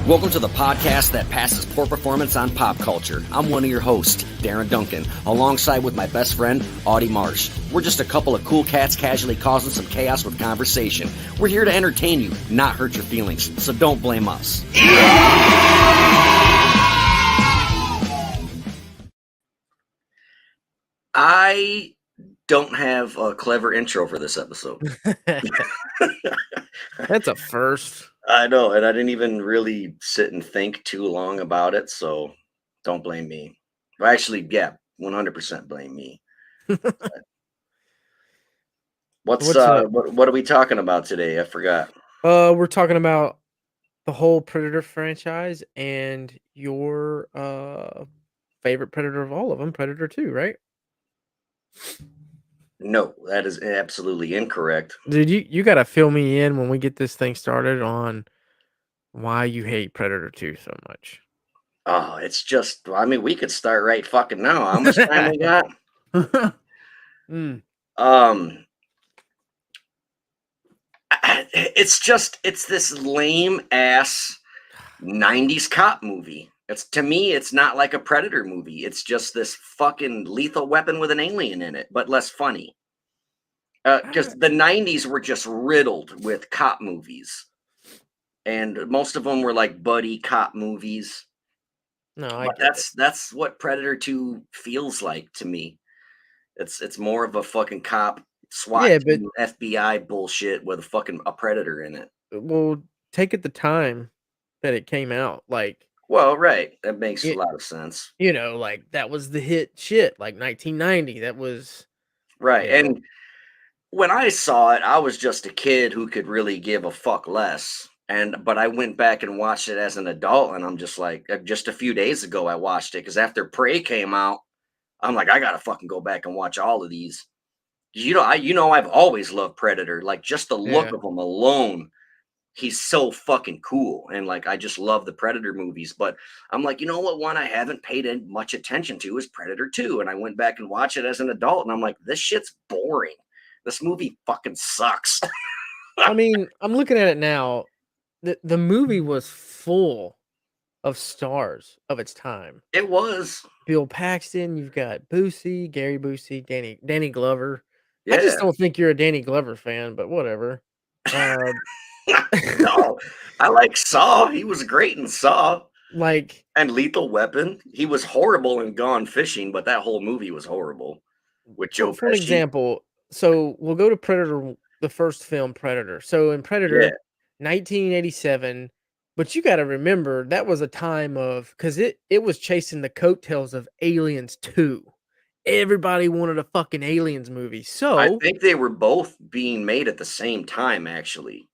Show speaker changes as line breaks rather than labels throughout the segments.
Welcome to the podcast that passes poor performance on pop culture. I'm one of your hosts, Darren Duncan, alongside with my best friend, Audie Marsh. We're just a couple of cool cats casually causing some chaos with conversation. We're here to entertain you, not hurt your feelings, so don't blame us. I don't have a clever intro for this episode.
That's a first.
I know, and I didn't even really sit and think too long about it, so don't blame me. Well, actually, yeah, 100% blame me. What's
up?
what are we talking about today? I forgot.
We're talking about the whole Predator franchise and your favorite Predator of all of them, Predator 2, right?
No, that is absolutely incorrect.
Dude, you got to fill me in when we get this thing started on why you hate Predator 2 so much.
Oh, it's just, I mean, we could start right fucking now. How much time we got? It's this lame ass 90s cop movie. To me, it's not like a Predator movie. It's just this fucking Lethal Weapon with an alien in it, but less funny. Because the 90s were just riddled with cop movies. And most of them were like buddy cop movies.
No,
that's what Predator 2 feels like to me. It's more of a fucking cop SWAT team, FBI bullshit with a predator in it.
Well, take it the time that it came out, like.
Well, right, that makes a lot of sense.
You know, like that was the hit shit, like 1990. That was
right, and when I saw it, I was just a kid who could really give a fuck less. But I went back and watched it as an adult, and I'm just like, just a few days ago, I watched it because after Prey came out, I'm like, I gotta fucking go back and watch all of these. I've always loved Predator. Like just the look of him alone, he's so fucking cool, and like I just love the Predator movies. But I'm like, you know what? One I haven't paid much attention to is Predator 2, and I went back and watched it as an adult, and I'm like, this shit's boring. This movie fucking sucks.
I mean, I'm looking at it now. The movie was full of stars of its time.
It was.
Bill Paxton, you've got Busey, Gary Busey, Danny Glover.
Yeah.
I just don't think you're a Danny Glover fan, but whatever.
No, I like Saw. He was great in Saw.
Like,
and Lethal Weapon. He was horrible in Gone Fishing, but that whole movie was horrible with Joe Pesci.
For an example, so we'll go to Predator, the first film, Predator. So in Predator, 1987, but you got to remember that was a time of, because it was chasing the coattails of Aliens 2. Everybody wanted a fucking Aliens movie. So
I think they were both being made at the same time, actually.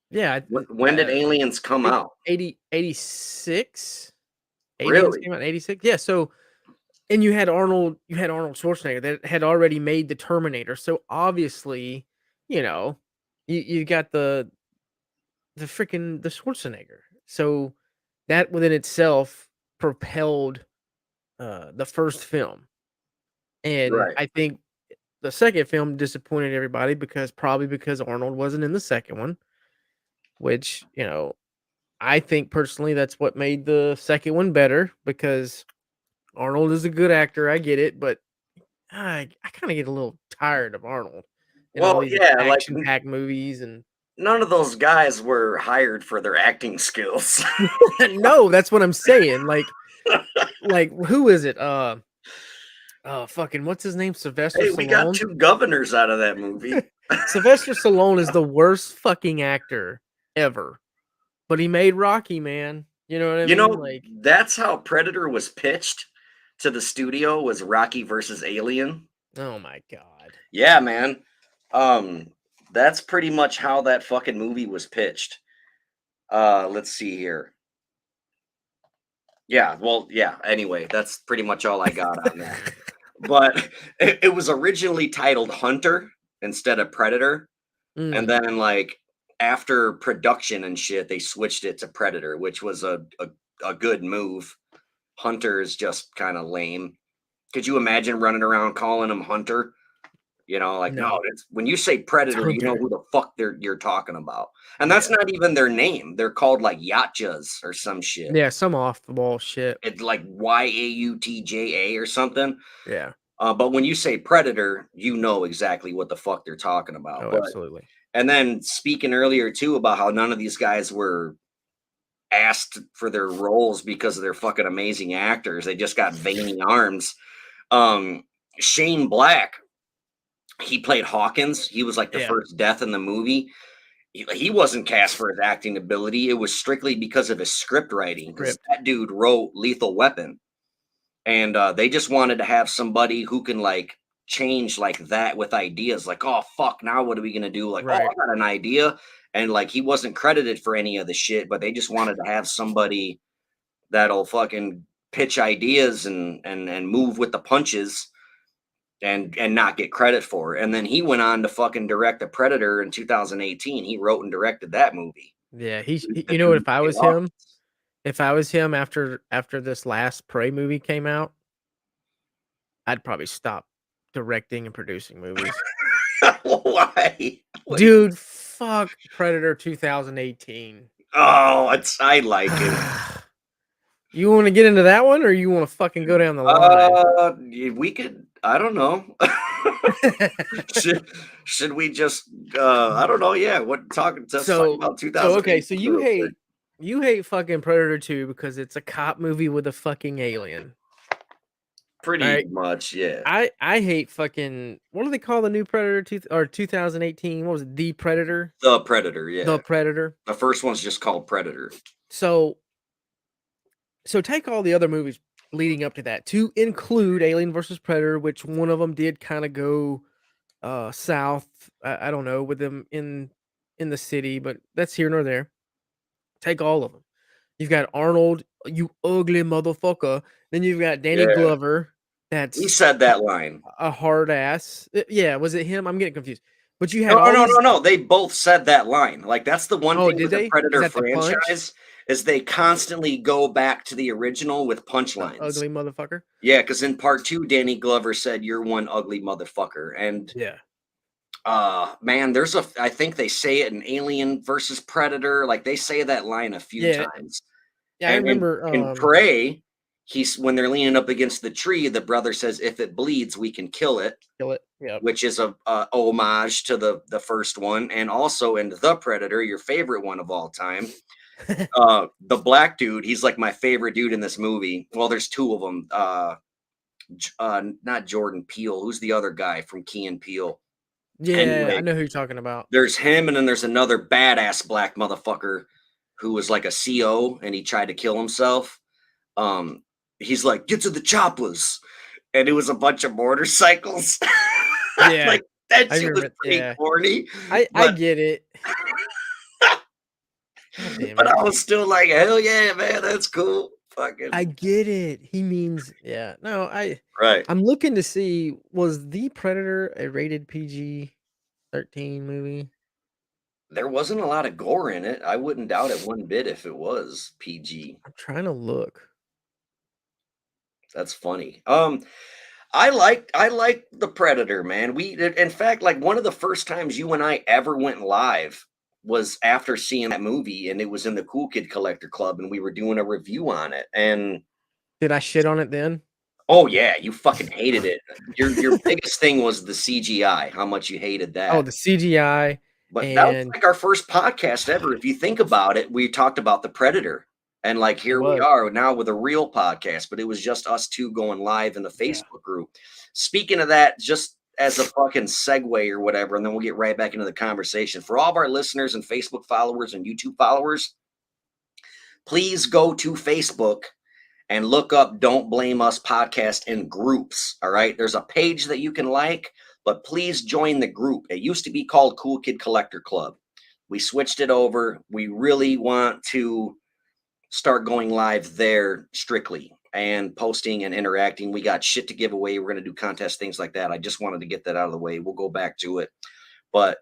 Yeah.
When did Aliens come out?
86.
Really?
Aliens came out in 86. Yeah. So, and you had Arnold Schwarzenegger that had already made the Terminator. So obviously, you got the Schwarzenegger. So that within itself propelled the first film. And I think the second film disappointed everybody because Arnold wasn't in the second one, which, I think personally that's what made the second one better because Arnold is a good actor. I get it, but I kind of get a little tired of Arnold.
Well,
action-packed movies, and
none of those guys were hired for their acting skills.
No, that's what I'm saying. Like who is it? Fucking what's his name? Sylvester Stallone.
We got two governors out of that movie.
Sylvester Stallone is the worst fucking actor ever, but he made Rocky, man. You know what I mean?
That's how Predator was pitched to the studio, was Rocky versus Alien.
Oh my god.
Yeah, man. That's pretty much how that fucking movie was pitched. Let's see here. Yeah, well, yeah. Anyway, that's pretty much all I got on that. But it was originally titled Hunter instead of Predator. And then, like, after production and shit, they switched it to Predator, which was a good move. Hunter is just kind of lame. Could you imagine running around calling him Hunter? You know, like, no,
No.
it's when you say Predator, you know
Hunter.
who the fuck you're talking about. And that's
Yeah.
not even their name. They're called like Yatchas or some shit.
Yeah, some off the wall shit.
It's like Yautja or something.
Yeah.
But when you say Predator, you know exactly what the fuck they're talking about.
Oh,
But
absolutely.
and then speaking earlier too about how none of these guys were asked for their roles because of their fucking amazing actors. They just got veiny arms. Um, Shane Black, he played Hawkins. He was like the
Yeah.
first death in the movie. He wasn't cast for his acting ability. It was strictly because of his script writing. Because that dude wrote Lethal Weapon, and they just wanted to have somebody who can like change like that with ideas. Like, oh fuck, now what are we gonna do? Like, oh, I got an idea, and like he wasn't credited for any of the shit, but they just wanted to have somebody that'll fucking pitch ideas and move with the punches and not get credit for it. And then he went on to fucking direct The Predator in 2018. He wrote and directed that movie.
Yeah,
The
you know what,
dude
if I was him after this last Prey movie came out, I'd probably stop directing and producing movies.
Why?
Dude, fuck Predator 2018.
Oh, I like it.
You want to get into that one, or you want to fucking go down the line?
We could. I don't know. should we just? I don't know. Yeah. What talking? Let's talk about 2000.
Okay. So you hate fucking Predator 2 because it's a cop movie with a fucking alien.
Pretty much, yeah.
I hate fucking, what do they call the new Predator 2018? What was it? The Predator?
The Predator, yeah.
The Predator.
The first one's just called Predator.
So take all the other movies leading up to that to include Alien versus Predator, which one of them did kind of go south. I don't know, with them in the city, but that's here nor there. Take all of them. You've got Arnold, you ugly motherfucker. Then you've got Danny Glover.
He said that line.
A hard ass. Yeah, was it him? I'm getting confused. But you had
no. They both said that line. Like that's the one thing with the Predator franchise is they constantly go back to the original with punchlines.
Ugly motherfucker.
Yeah, because in part 2, Danny Glover said, "You're one ugly motherfucker," and man, I think they say it in Alien versus Predator. Like they say that line a few times.
Yeah, and I remember
in Prey. When they're leaning up against the tree, the brother says, "If it bleeds, we can kill it."
Yeah.
Which is a homage to the first one, and also in The Predator, your favorite one of all time. The black dude, he's like my favorite dude in this movie. Well, there's two of them. Not Jordan Peele. Who's the other guy from Key and Peele?
Yeah, anyway, I know who you're talking about.
There's him, and then there's another badass black motherfucker who was like a CO, and he tried to kill himself. He's like, "Get to the choppers," and it was a bunch of motorcycles.
Yeah,
like that shit was pretty corny.
I get it.
But I was still like, hell yeah, man, that's cool. Fucking.
I get it. He means, no,
right.
I'm looking to see, was The Predator a rated PG-13 movie?
There wasn't a lot of gore in it. I wouldn't doubt it one bit if it was PG.
I'm trying to look.
That's funny. I like The Predator, man. In fact, like one of the first times you and I ever went live was after seeing that movie, and it was in the Cool Kid Collector Club, and we were doing a review on it. And
did I shit on it then?
Oh yeah, you fucking hated it. Your biggest thing was the CGI, how much you hated that.
Oh, the CGI.
But that was like our first podcast ever. If you think about it, we talked about The Predator. And like here we are now with a real podcast, but it was just us two going live in the Facebook group. Speaking of that, just as a fucking segue or whatever, and then we'll get right back into the conversation. For all of our listeners and Facebook followers and YouTube followers, please go to Facebook and look up Don't Blame Us podcast in groups. All right. There's a page that you can like, but please join the group. It used to be called Cool Kid Collector Club. We switched it over. We really want to start going live there strictly and posting and interacting. We got shit to give away. We're going to do contests, things like that. I just wanted to get that out of the way. We'll go back to it, but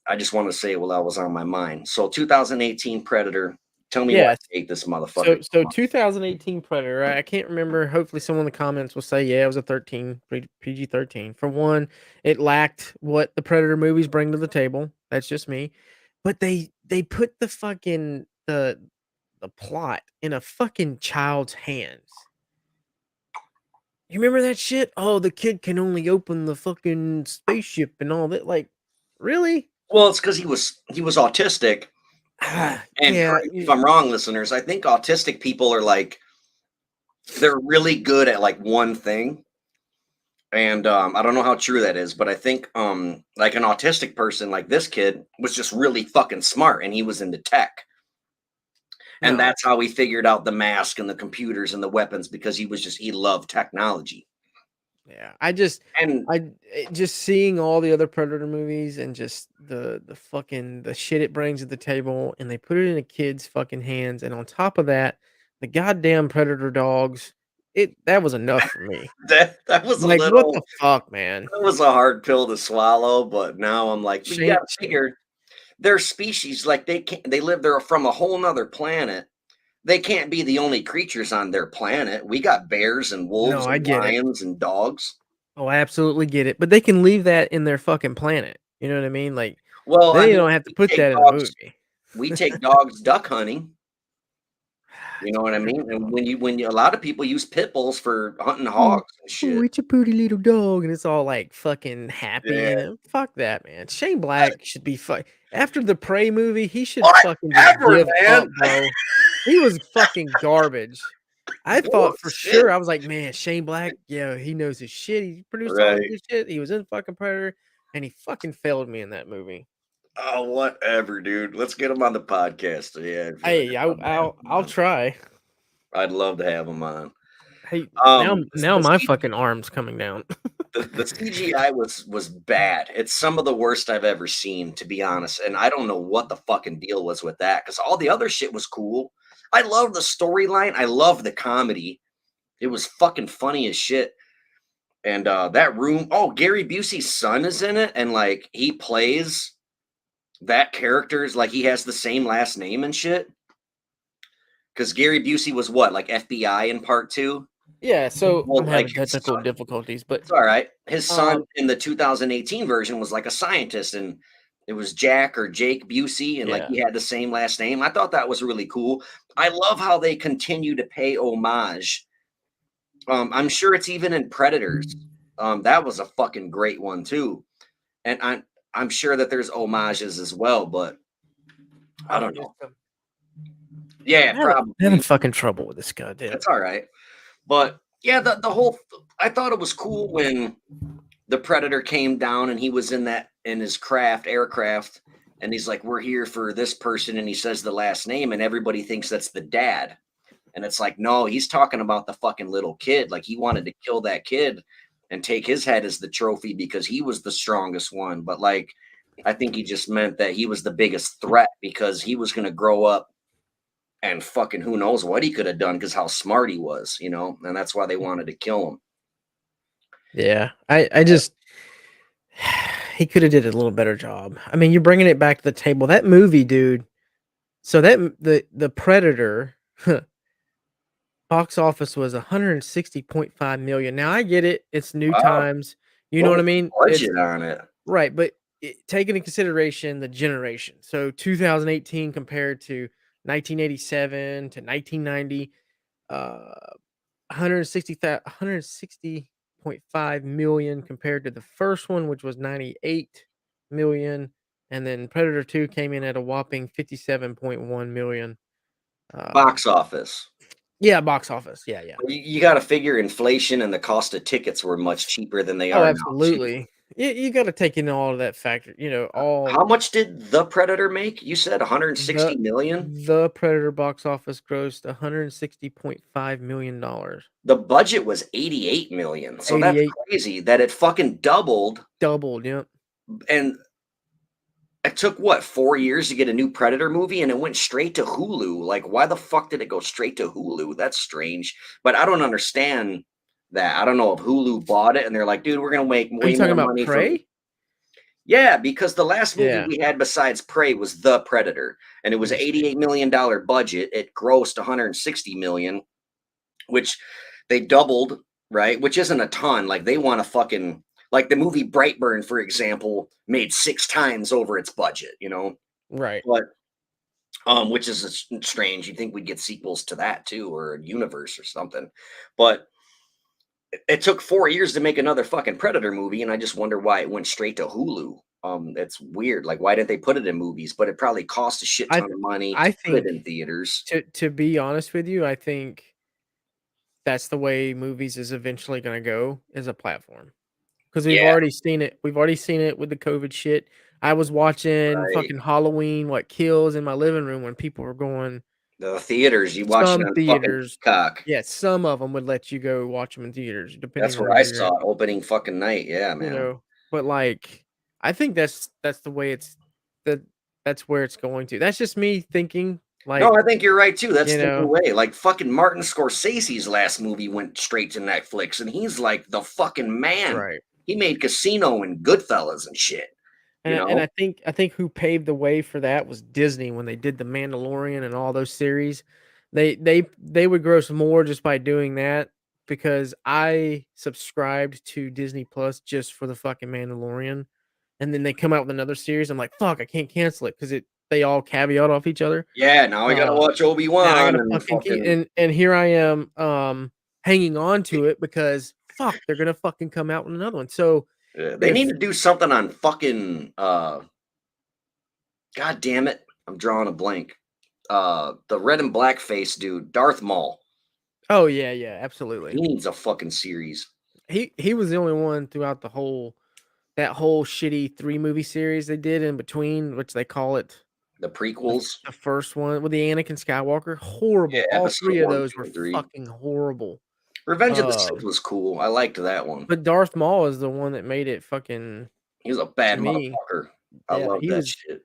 I just want to say, well, that was on my mind. So 2018 Predator, Tell me why
Yes.
I hate this motherfucker.
So 2018 Predator, I can't remember. Hopefully, someone in the comments will say, yeah, it was a 13, PG-13. For one, it lacked what the Predator movies bring to the table. That's just me. But they put the plot in a fucking child's hands. You remember that shit? Oh, the kid can only open the fucking spaceship and all that. Like, really?
Well, it's because he was autistic. And
Yeah.
correct me if I'm wrong, listeners. I think autistic people are like they're really good at like one thing. And I don't know how true that is, but I think like an autistic person like this kid was just really fucking smart and he was into tech. And
No.
that's how he figured out the mask and the computers and the weapons because he loved technology.
Yeah.
And
Just seeing all the other Predator movies and just the fucking the shit it brings to the table, and they put it in a kid's fucking hands, and on top of that, the goddamn Predator dogs, that was enough for me.
that was a
Like, what the
little
fuck, man?
that was a hard pill to swallow, but now I'm like, but you
Shame,
gotta figure their species, like they live there from a whole nother planet. They can't be the only creatures on their planet. We got bears and
no,
wolves
I
and
get it.
lions and dogs.
Oh, I absolutely get it, but they can leave that in their fucking planet, you know what I mean? Like,
Well, I
they
mean,
don't have to put that in the movie.
we take dogs duck hunting. You know what I mean? And when you a lot of people use pit bulls for hunting
"Oh,
hogs and
oh,
shit.
it's a pretty little dog," and it's all, like, fucking happy
Yeah.
and fuck that, man. Shane Black should be after the Prey movie, he should fucking just
Whatever,
give
man.
up, bro. He was fucking garbage. I thought for
Bullshit.
sure, I was like, "Man, Shane Black, yeah, he knows his shit. He produced all this
Right.
good shit. He was in fucking Predator, and he fucking failed me in that movie."
Oh, whatever, dude. Let's get him on the podcast. Yeah,
Hey, I'll try.
I'd love to have him on.
Hey,
Um, the,
now
the,
my
C-
fucking arm's coming down.
the CGI was bad. It's some of the worst I've ever seen, to be honest. And I don't know what the fucking deal was with that because all the other shit was cool. I love the storyline. I love the comedy. It was fucking funny as shit. And that room, oh, Gary Busey's son is in it, and like he plays that character's like he has the same last name and shit. Because Gary Busey was what, like FBI in part two?
Yeah, so I'm
Well, like
having
his
technical
son,
difficulties, but,
it's all right. His son
um
in the 2018 version was like a scientist, and it was Jack or Jake Busey, and like
yeah.
he had the same last name. I thought that was really cool. I love how they continue to pay homage. I'm sure it's even in Predators. That was a fucking great one too. And I'm sure that there's homages as well, but I
Oh,
don't
just,
know. Yeah,
having
probably.
fucking trouble with this goddamn.
That's all right. But yeah, the whole I thought it was cool when the Predator came down and he was in his aircraft, and he's like, "We're here for this person," and he says the last name, and everybody thinks that's the dad. And it's like, no, he's talking about the fucking little kid. Like he wanted to kill that kid and take his head as the trophy because he was the strongest one. But like, I think he just meant that he was the biggest threat because he was going to grow up and fucking who knows what he could have done because how smart he was, and that's why they wanted to kill him.
Yeah, I just he coulda did a little better job. I mean, you're bringing it back to the table. That movie, dude, so that m the Predator box office was 160.5 million. Now, I get it, it's new
Wow.
times, you know
What
what I
was the
mean? It's
budget on it?
right, but take into consideration the generation. So 2018 compared to 1987 to 1990, 160.5 million compared to the first one, which was 98 million, and then Predator 2 came in at a whopping 57.1 million.
Box office.
Yeah, box office. Yeah, yeah.
You got to figure inflation and the cost of tickets were much cheaper than they
Oh,
are now, too.
absolutely. You got to take in all of that factor.
How much did The Predator make? You said 160
the
million?
the Predator box office grossed $160.5 million.
The budget was 88 million. So that's
88
crazy that it fucking doubled.
doubled. Yep.
And it took what, 4 years to get a new Predator movie, and it went straight to Hulu. Like, why the fuck did it go straight to Hulu? That's strange. But I don't understand that. I don't know if Hulu bought it and they're like, dude, we're gonna make
Are you
way
talking
more
about
money from.
Prey?
Yeah, because the last movie
Yeah.
we had besides Prey was The Predator, and it was an
Interesting.
$88 million budget. It grossed 160 million, which they doubled, right? Which isn't a ton. Like they want to fucking like the movie Brightburn, for example, made 6 times over its budget,
Right.
But which is strange. You'd think we'd get sequels to that too, or a universe or something. But it took 4 years to make another fucking Predator movie, and I just wonder why it went straight to Hulu. It's weird. Like, why didn't they put it in movies? But it probably cost a shit
I
ton of money
I
to put it
think
in theaters.
to be honest with you, I think that's the way movies is eventually gonna go as a platform. 'Cause we've
Yeah,
already seen it. We've already seen it with the COVID shit. I was watching
right.
fucking Halloween, Kills in my living room when people were going.
The theaters, you watch it
Some
on fucking
theaters,
Peacock.
yeah, some of them would let you go watch them in theaters depending
That's
on
where
where
I
you're
saw
at,
it opening fucking night. Yeah,
you
man.
know? But, I think that's the way that that's where it's going to. That's just me thinking,
No, I think you're right too. That's
you
the new
know?
way. Like fucking Martin Scorsese's last movie went straight to Netflix, and he's like the fucking man.
Right.
He made Casino and Goodfellas and shit. You
And
know?
I think who paved the way for that was Disney when they did The Mandalorian and all those series. They would gross more just by doing that because I subscribed to Disney Plus just for the fucking Mandalorian, and then they come out with another series. I'm like, fuck, I can't cancel it because they all caveat off each other.
Yeah, now I gotta
Uh,
watch
now I
Obi-Wan
gotta
and
fucking keep
fucking
and here I am hanging on to it because fuck, they're gonna fucking come out with another one. So
they need
if
to do something on fucking god damn it. I'm drawing a blank. The red and black face dude, Darth Maul.
oh yeah, yeah, absolutely.
He needs a fucking series.
He was the only one throughout that whole shitty 3 movie series they did in between, which they call it
The
the
prequels.
the first one with the Anakin Skywalker, horrible.
Yeah,
All
episode
3 of
1,
those
2,
were
and 3.
fucking horrible.
Revenge of the Sith
Um,
was cool. I liked that one.
but Darth Maul is the one that made it fucking
He was a
to
bad
me.
motherfucker. I
Yeah,
love that shit.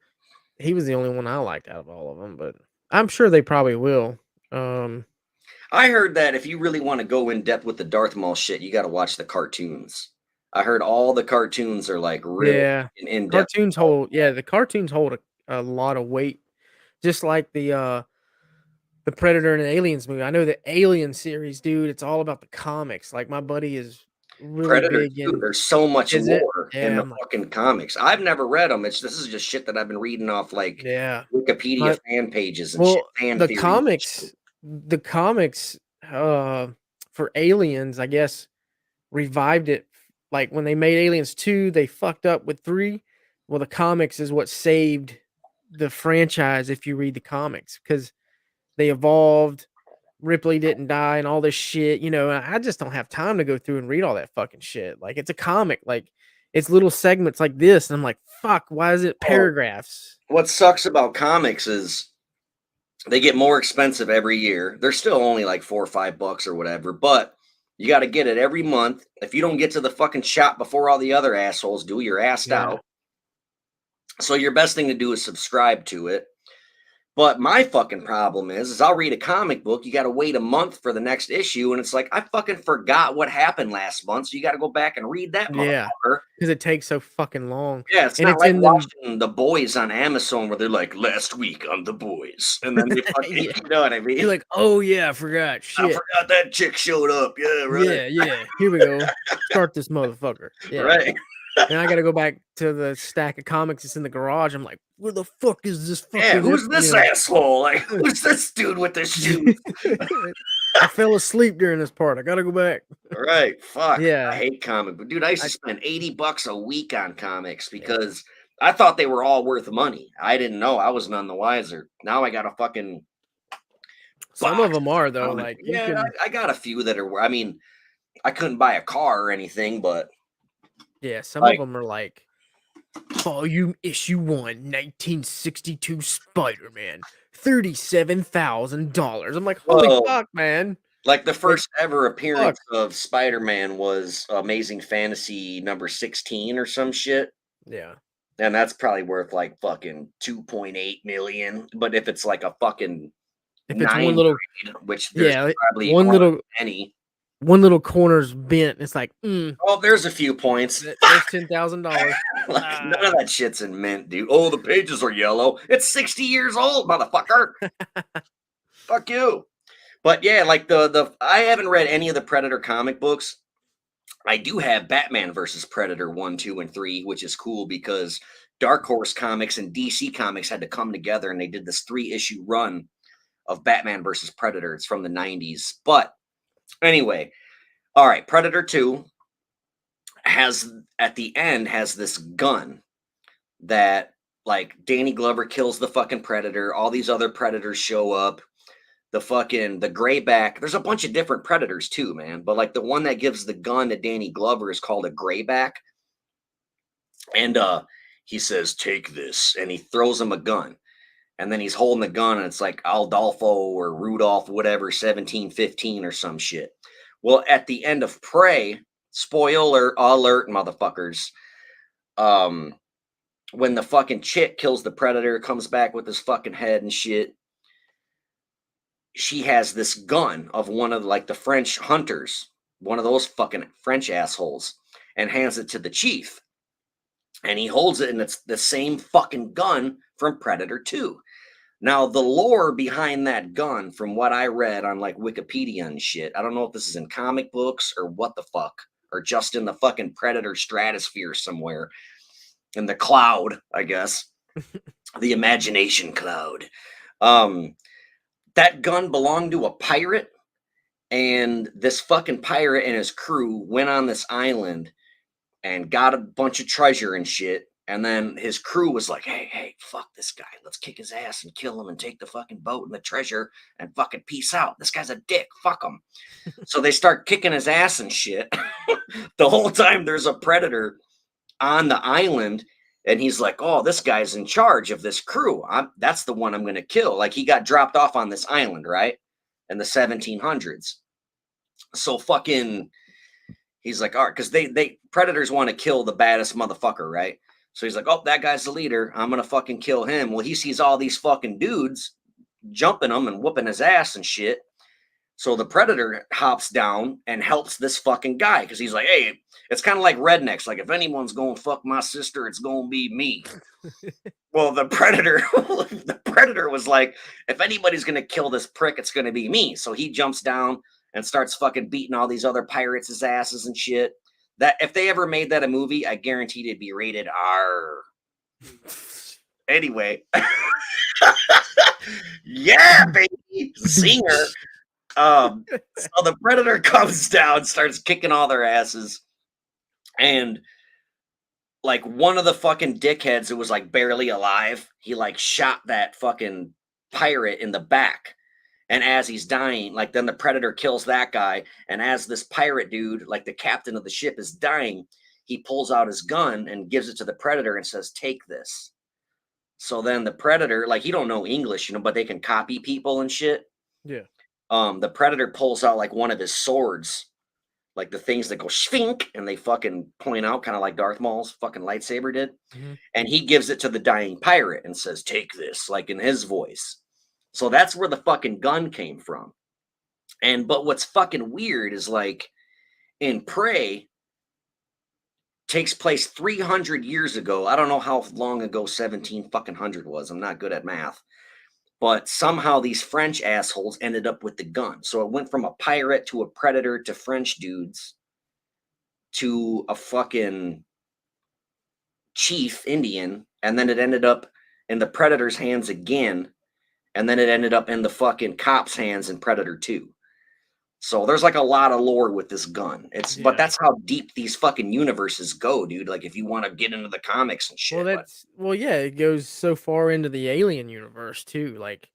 he was the only one I liked out of all of them, but I'm sure they probably will. Um,
I heard that if you really want to go in depth with the Darth Maul shit, you got to watch the cartoons. I heard all the cartoons are like really
yeah,
in depth.
the cartoons hold a lot of weight, just like the Predator and the Aliens movie. I know the Alien series, dude, it's all about the comics. Like my buddy is really
Predator
big
2,
in
there's so much
is it?
lore in
Yeah,
the
I'm like,
fucking comics. I've never read them. This is just shit that I've been reading off like
yeah.
Wikipedia
My
fan pages and shit,
well,
fan
the
theories and shit.
comics for Aliens, I guess, revived it. Like when they made Aliens 2, they fucked up with 3. Well, the comics is what saved the franchise if you read the comics because they evolved. Ripley didn't die and all this shit, and I just don't have time to go through and read all that fucking shit. Like it's a comic, like it's little segments like this, and I'm like, fuck, why is it
Oh,
paragraphs?
what sucks about comics is they get more expensive every year. They're still only like $4 or $5 or whatever, but you got to get it every month. If you don't get to the fucking shop before all the other assholes do, you're assed
Yeah.
out. So your best thing to do is subscribe to it. But my fucking problem is I'll read a comic book. You got to wait a month for the next issue, and it's like I fucking forgot what happened last month, so you got to go back and read that
Yeah,
motherfucker.
because it takes so fucking long,
Yeah, it's
and
not
it's
like
in them.
watching The Boys on Amazon where they're like last week on The Boys, and then they fucking,
Yeah.
you know what I
You're
mean?
like, "Oh, yeah, I forgot.
I
Shit.
forgot that chick showed up. Yeah, right,
Yeah, yeah. Here we go. Start this motherfucker." Yeah.
right.
And I gotta go back to the stack of comics that's in the garage. I'm like, "Where the fuck is this
Yeah,
fucking
who's this asshole? Like, who's this dude with the shoes?
I fell asleep during this part. I gotta go back."
Right. Fuck. I
Yeah.
hate comic book. Dude, I used
I
to spend $80 a week on comics because I thought they were all worth money. I didn't know. I was none the wiser. Now I got a fucking
some of
box
them are,
of
though,
comic.
you
Yeah,
can
I got a few that are, I mean, I couldn't buy a car or anything, but
yeah, some of
like,
them are like Volume Issue 1, 1962 Spider-Man, $37,000. I'm like, "Holy
well,
fuck, man."
like the
Like,
first ever
fuck.
appearance of Spider-Man was Amazing Fantasy number 16 or some shit.
Yeah.
And that's probably worth like fucking 2.8 million. But if it's like a fucking
If it's one
nine
little
grade, which there's
yeah, like,
probably
one
hardly
little
any.
one little corner's bent. It's like,
Oh, there's a few points.
there's $10,000.
Like, none of that shit's in mint, dude. Oh, the pages are yellow. It's 60 years old, motherfucker. Fuck you. But yeah, like the I haven't read any of the Predator comic books. I do have Batman versus Predator 1, 2, and 3, which is cool because Dark Horse Comics and DC Comics had to come together and they did this 3-issue run of Batman versus Predator. It's from the 90s. But anyway, all right, Predator 2 has at the end has this gun that like Danny Glover kills the fucking Predator, all these other Predators show up. The Grayback, there's a bunch of different Predators too, man. But like the one that gives the gun to Danny Glover is called a Grayback. And he says, "Take this," and he throws him a gun. And then he's holding the gun, and it's like Aldolfo or Rudolph, whatever, 1715 or some shit. Well, at the end of Prey, spoiler alert, motherfuckers. When the fucking chick kills the Predator, comes back with his fucking head and shit, she has this gun of one of like the French hunters, one of those fucking French assholes, and hands it to the chief. And he holds it, and it's the same fucking gun from Predator 2. Now, the lore behind that gun, from what I read on like Wikipedia and shit, I don't know if this is in comic books or what the fuck, or just in the fucking Predator stratosphere somewhere, in the cloud, I guess, the imagination cloud. That gun belonged to a pirate, and this fucking pirate and his crew went on this island and got a bunch of treasure and shit. And then his crew was like, hey, fuck this guy. Let's kick his ass and kill him and take the fucking boat and the treasure and fucking peace out. This guy's a dick. Fuck him. So they start kicking his ass and shit. The whole time there's a Predator on the island. And he's like, oh, this guy's in charge of this crew. That's the one I'm going to kill. Like he got dropped off on this island, right? In the 1700s. So fucking, he's like, all right, because they Predators want to kill the baddest motherfucker, right? So he's like, oh, that guy's the leader. I'm going to fucking kill him. Well, he sees all these fucking dudes jumping him and whooping his ass and shit. So the Predator hops down and helps this fucking guy because he's like, hey, it's kind of like rednecks. Like, if anyone's going to fuck my sister, it's going to be me. Well, the Predator was like, if anybody's going to kill this prick, it's going to be me. So he jumps down and starts fucking beating all these other pirates' asses and shit. That if they ever made that a movie, I guaranteed it'd be rated R. Anyway. Yeah, baby. Zinger. So the Predator comes down, starts kicking all their asses. And like one of the fucking dickheads who was like barely alive, he like shot that fucking pirate in the back. And as he's dying, like then the Predator kills that guy. And as this pirate dude, like the captain of the ship, is dying, he pulls out his gun and gives it to the Predator and says, take this. So then the Predator, like he don't know English, but they can copy people and shit.
Yeah.
The Predator pulls out like one of his swords, like the things that go shvink and they fucking point out, kind of like Darth Maul's fucking lightsaber did. Mm-hmm. And he gives it to the dying pirate and says, take this, like in his voice. So that's where the fucking gun came from. But what's fucking weird is like in Prey takes place 300 years ago. I don't know how long ago 1700 was. I'm not good at math. But somehow these French assholes ended up with the gun. So it went from a pirate to a Predator to French dudes to a fucking chief Indian. And then it ended up in the Predator's hands again. And then it ended up in the fucking cops' hands in Predator 2. So there's like a lot of lore with this gun. But that's how deep these fucking universes go, dude. Like if you want to get into the comics and shit.
It goes so far into the Alien universe too. Like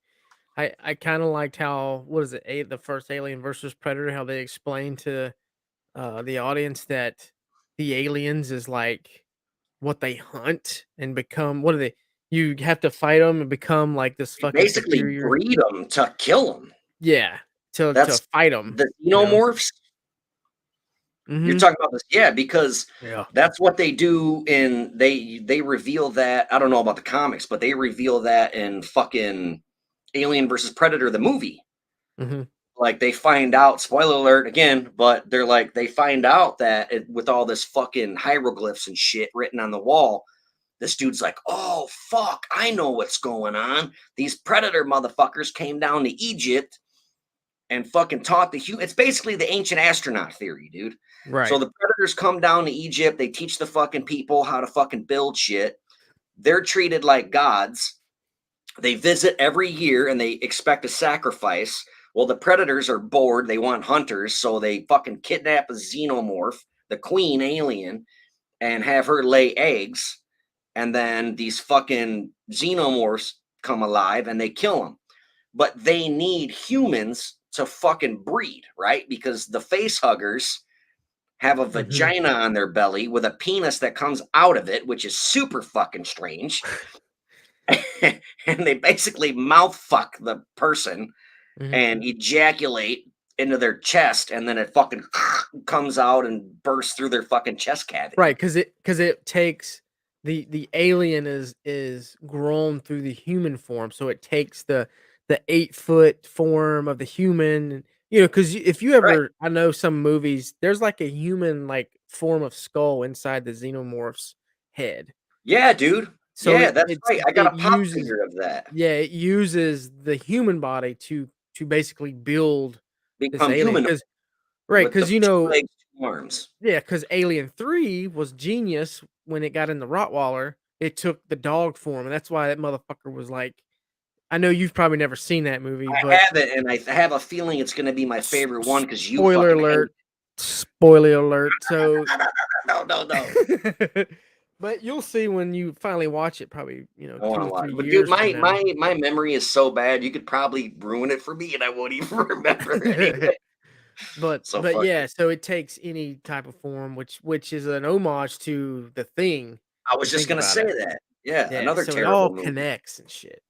I kind of liked how the first Alien versus Predator, how they explained to the audience that the aliens is like what they hunt and become. What are they? You have to fight them and become like this fucking
basically
superior.
Breed them to kill them.
Yeah, to fight them.
The xenomorphs. Mm-hmm. You're talking about this, yeah, because that's what they do in they reveal that. I don't know about the comics, but they reveal that in fucking Alien versus Predator, the movie. Mm-hmm. like they find out, spoiler alert again, but they're like, they find out that with all this fucking hieroglyphs and shit written on the wall, this dude's like, oh, fuck, I know what's going on. These predator motherfuckers came down to Egypt and fucking taught the human. It's basically the ancient astronaut theory, dude.
Right.
So the predators come down to Egypt. They teach the fucking people how to fucking build shit. They're treated like gods. They visit every year and they expect a sacrifice. Well, the predators are bored. They want hunters. So they fucking kidnap a xenomorph, the queen alien, and have her lay eggs. And then these fucking xenomorphs come alive and they kill them. But they need humans to fucking breed, right? Because the face huggers have a vagina on their belly with a penis that comes out of it, which is super fucking strange. And they basically mouth fuck the person and ejaculate into their chest, and then it fucking comes out and bursts through their fucking chest cavity.
Right, because it takes the alien is grown through the human form, so it takes the 8-foot form of the human. Because if you ever, I know some movies, there's like a human like form of skull inside the xenomorph's head.
Yeah, dude.
So
yeah, that's right. I got a pop figure of that.
Yeah, it uses the human body to basically build
become
this alien.
human.
Right, because
legs, 2 arms.
Yeah, because Alien 3 was genius when it got in the Rottweiler. It took the dog form, and that's why that motherfucker was like. I know you've probably never seen that movie.
I haven't, and I have a feeling it's going to be my favorite one because you.
Spoiler alert! Spoiler alert! So
no.
But you'll see when you finally watch it. Probably 2 or 3
but
years.
Dude, my memory is so bad. You could probably ruin it for me, and I won't even remember anything.
But yeah, so it takes any type of form, which is an homage to The Thing.
I was just gonna say that. Yeah, another
so
terrible
it all
movie.
connects and shit.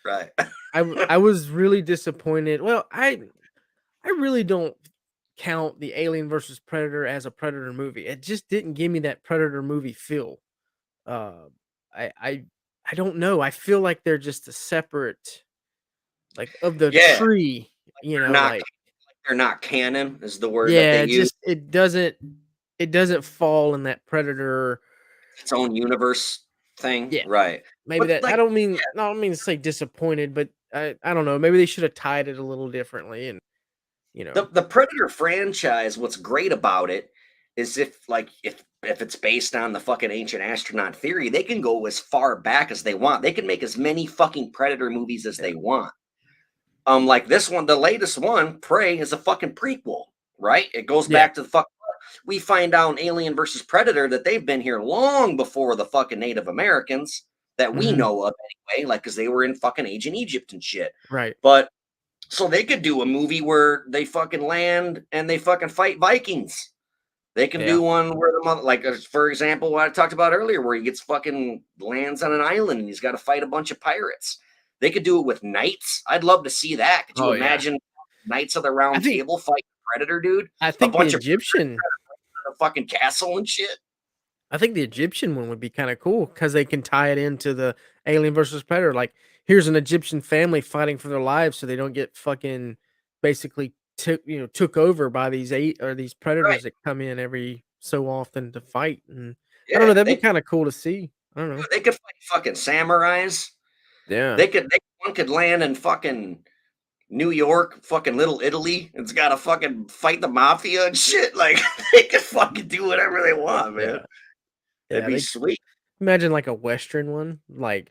Right.
I was really disappointed. Well, I really don't count the Alien versus Predator as a Predator movie. It just didn't give me that Predator movie feel. I don't know. I feel like they're just a separate, like of the tree.
They're not canon is the word that
Yeah,
they use.
it doesn't fall in that Predator
its own universe thing.
Yeah.
Right.
Maybe that I don't mean to say disappointed, but I don't know. Maybe they should have tied it a little differently. And
the Predator franchise, what's great about it is if it's based on the fucking ancient astronaut theory, they can go as far back as they want. They can make as many fucking Predator movies as they want. Like this one, the latest one, Prey, is a fucking prequel, right? It goes back to the fuck. We find out in Alien versus Predator that they've been here long before the fucking Native Americans that we know of anyway, like because they were in fucking ancient Egypt and shit.
Right.
But so they could do a movie where they fucking land and they fucking fight Vikings. They can do one where for example, what I talked about earlier, where he gets fucking lands on an island and he's got to fight a bunch of pirates. They could do it with knights. I'd love to see that. Could you imagine Knights of the Round Table fight Predator, dude?
I think
a bunch
the Egyptian
of a fucking castle and shit.
I think the Egyptian one would be kind of cool because they can tie it into the Alien versus Predator. Like, here's an Egyptian family fighting for their lives so they don't get fucking basically took over by these predators that come in every so often to fight. And I don't know, that'd be kind of cool to see. I don't know.
They could fight fucking samurais.
Yeah.
One could land in fucking New York, fucking Little Italy. It's got to fucking fight the mafia and shit. Like, they could fucking do whatever they want, man. That'd be sweet.
Imagine like a Western one, like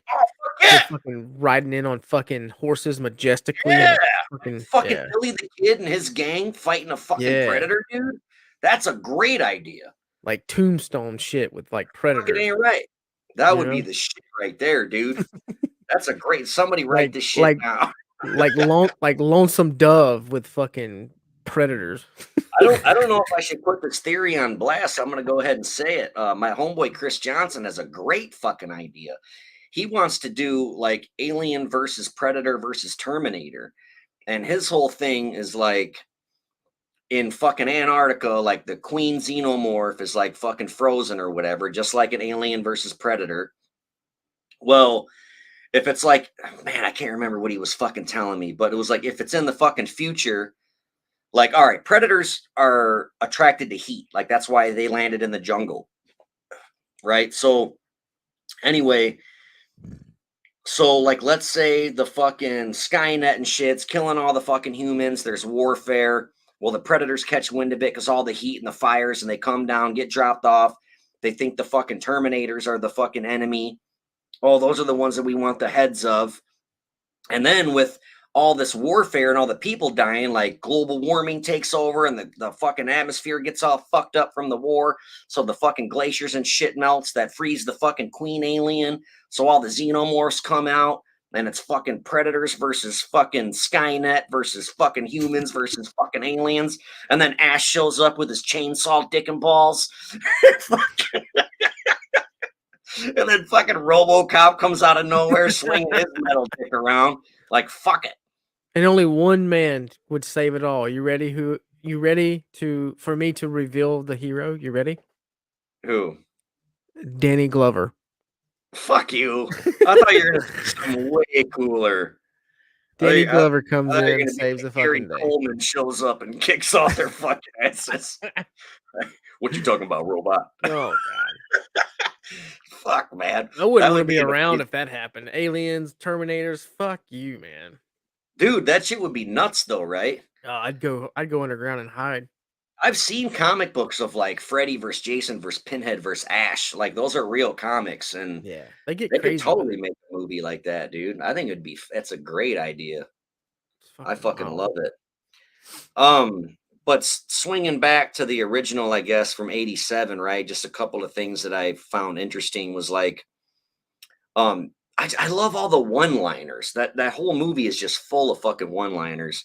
fucking riding in on fucking horses majestically.
Yeah, fucking Billy the Kid and his gang fighting a fucking predator, dude. That's a great idea.
Like Tombstone shit with like predators.
It ain't right. That would be the shit right there, dude. That's a great. Somebody write this shit down.
like Lonesome Dove with fucking predators.
I don't know if I should put this theory on blast. I'm gonna go ahead and say it. My homeboy Chris Johnson has a great fucking idea. He wants to do like Alien versus Predator versus Terminator, and his whole thing is like in fucking Antarctica, like the Queen Xenomorph is like fucking frozen or whatever, just like an Alien versus Predator. Well, if it's like, man, I can't remember what he was fucking telling me, but it was like if it's in the fucking future, like, all right, predators are attracted to heat, like that's why they landed in the jungle, right? So anyway, so like let's say the fucking Skynet and shit's killing all the fucking humans. There's warfare. Well, the predators catch wind of it because all the heat and the fires, and they come down, get dropped off. They think the fucking Terminators are the fucking enemy. Oh, those are the ones that we want the heads of. And then with all this warfare and all the people dying, like global warming takes over and the fucking atmosphere gets all fucked up from the war. So the fucking glaciers and shit melts that freeze the fucking queen alien. So all the xenomorphs come out and it's fucking predators versus fucking Skynet versus fucking humans versus fucking aliens. And then Ash shows up with his chainsaw dick and balls. And then fucking RoboCop comes out of nowhere swinging his metal dick around. Like, fuck it.
And only one man would save it all. You ready? You ready for me to reveal the hero? You ready?
Who?
Danny Glover.
Fuck you. I thought you were going to say something way cooler.
Danny Glover comes in and
and
saves the
Gary
fucking day.
Coleman shows up and kicks off their fucking asses. What you talking about, robot?
Oh, God.
Fuck, man.
I wouldn't want to be around if that happened. Aliens, Terminators, fuck you, man.
Dude, that shit would be nuts though, right?
I'd go underground and hide.
I've seen comic books of like Freddy versus Jason versus Pinhead versus Ash. Like those are real comics, and
yeah, they get
they
crazy.
could totally make a movie like that, dude. I think that's a great idea. I fucking love it. But swinging back to the original, I guess from '87, right? Just a couple of things that I found interesting was like, I love all the one-liners. That whole movie is just full of fucking one-liners.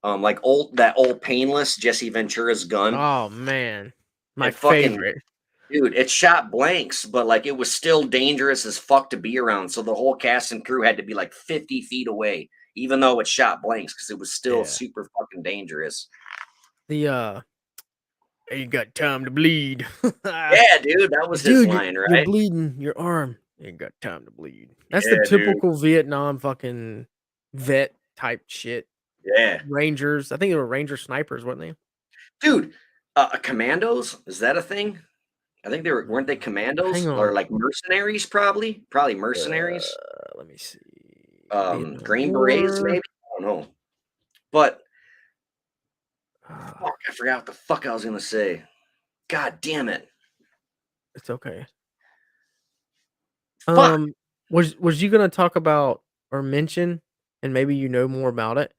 Like that old Painless Jesse Ventura's gun.
Oh man, my
fucking,
favorite.
Dude, it shot blanks, but like it was still dangerous as fuck to be around. So the whole cast and crew had to be like 50 feet away, even though it shot blanks, because it was still super fucking dangerous.
The you got time to bleed.
Yeah, dude, that was his line, right?
You're bleeding your arm. You ain't got time to bleed. That's the typical Vietnam fucking vet type shit.
Yeah.
Rangers. I think they were Ranger snipers, weren't they?
Dude, commandos? Is that a thing? I think weren't they commandos or like mercenaries? Probably mercenaries.
Let me see.
Green Berets, maybe. I don't know. But fuck, I forgot what the fuck I was gonna say. God damn it!
It's okay.
Fuck.
Was you gonna talk about or mention, and maybe you know more about it?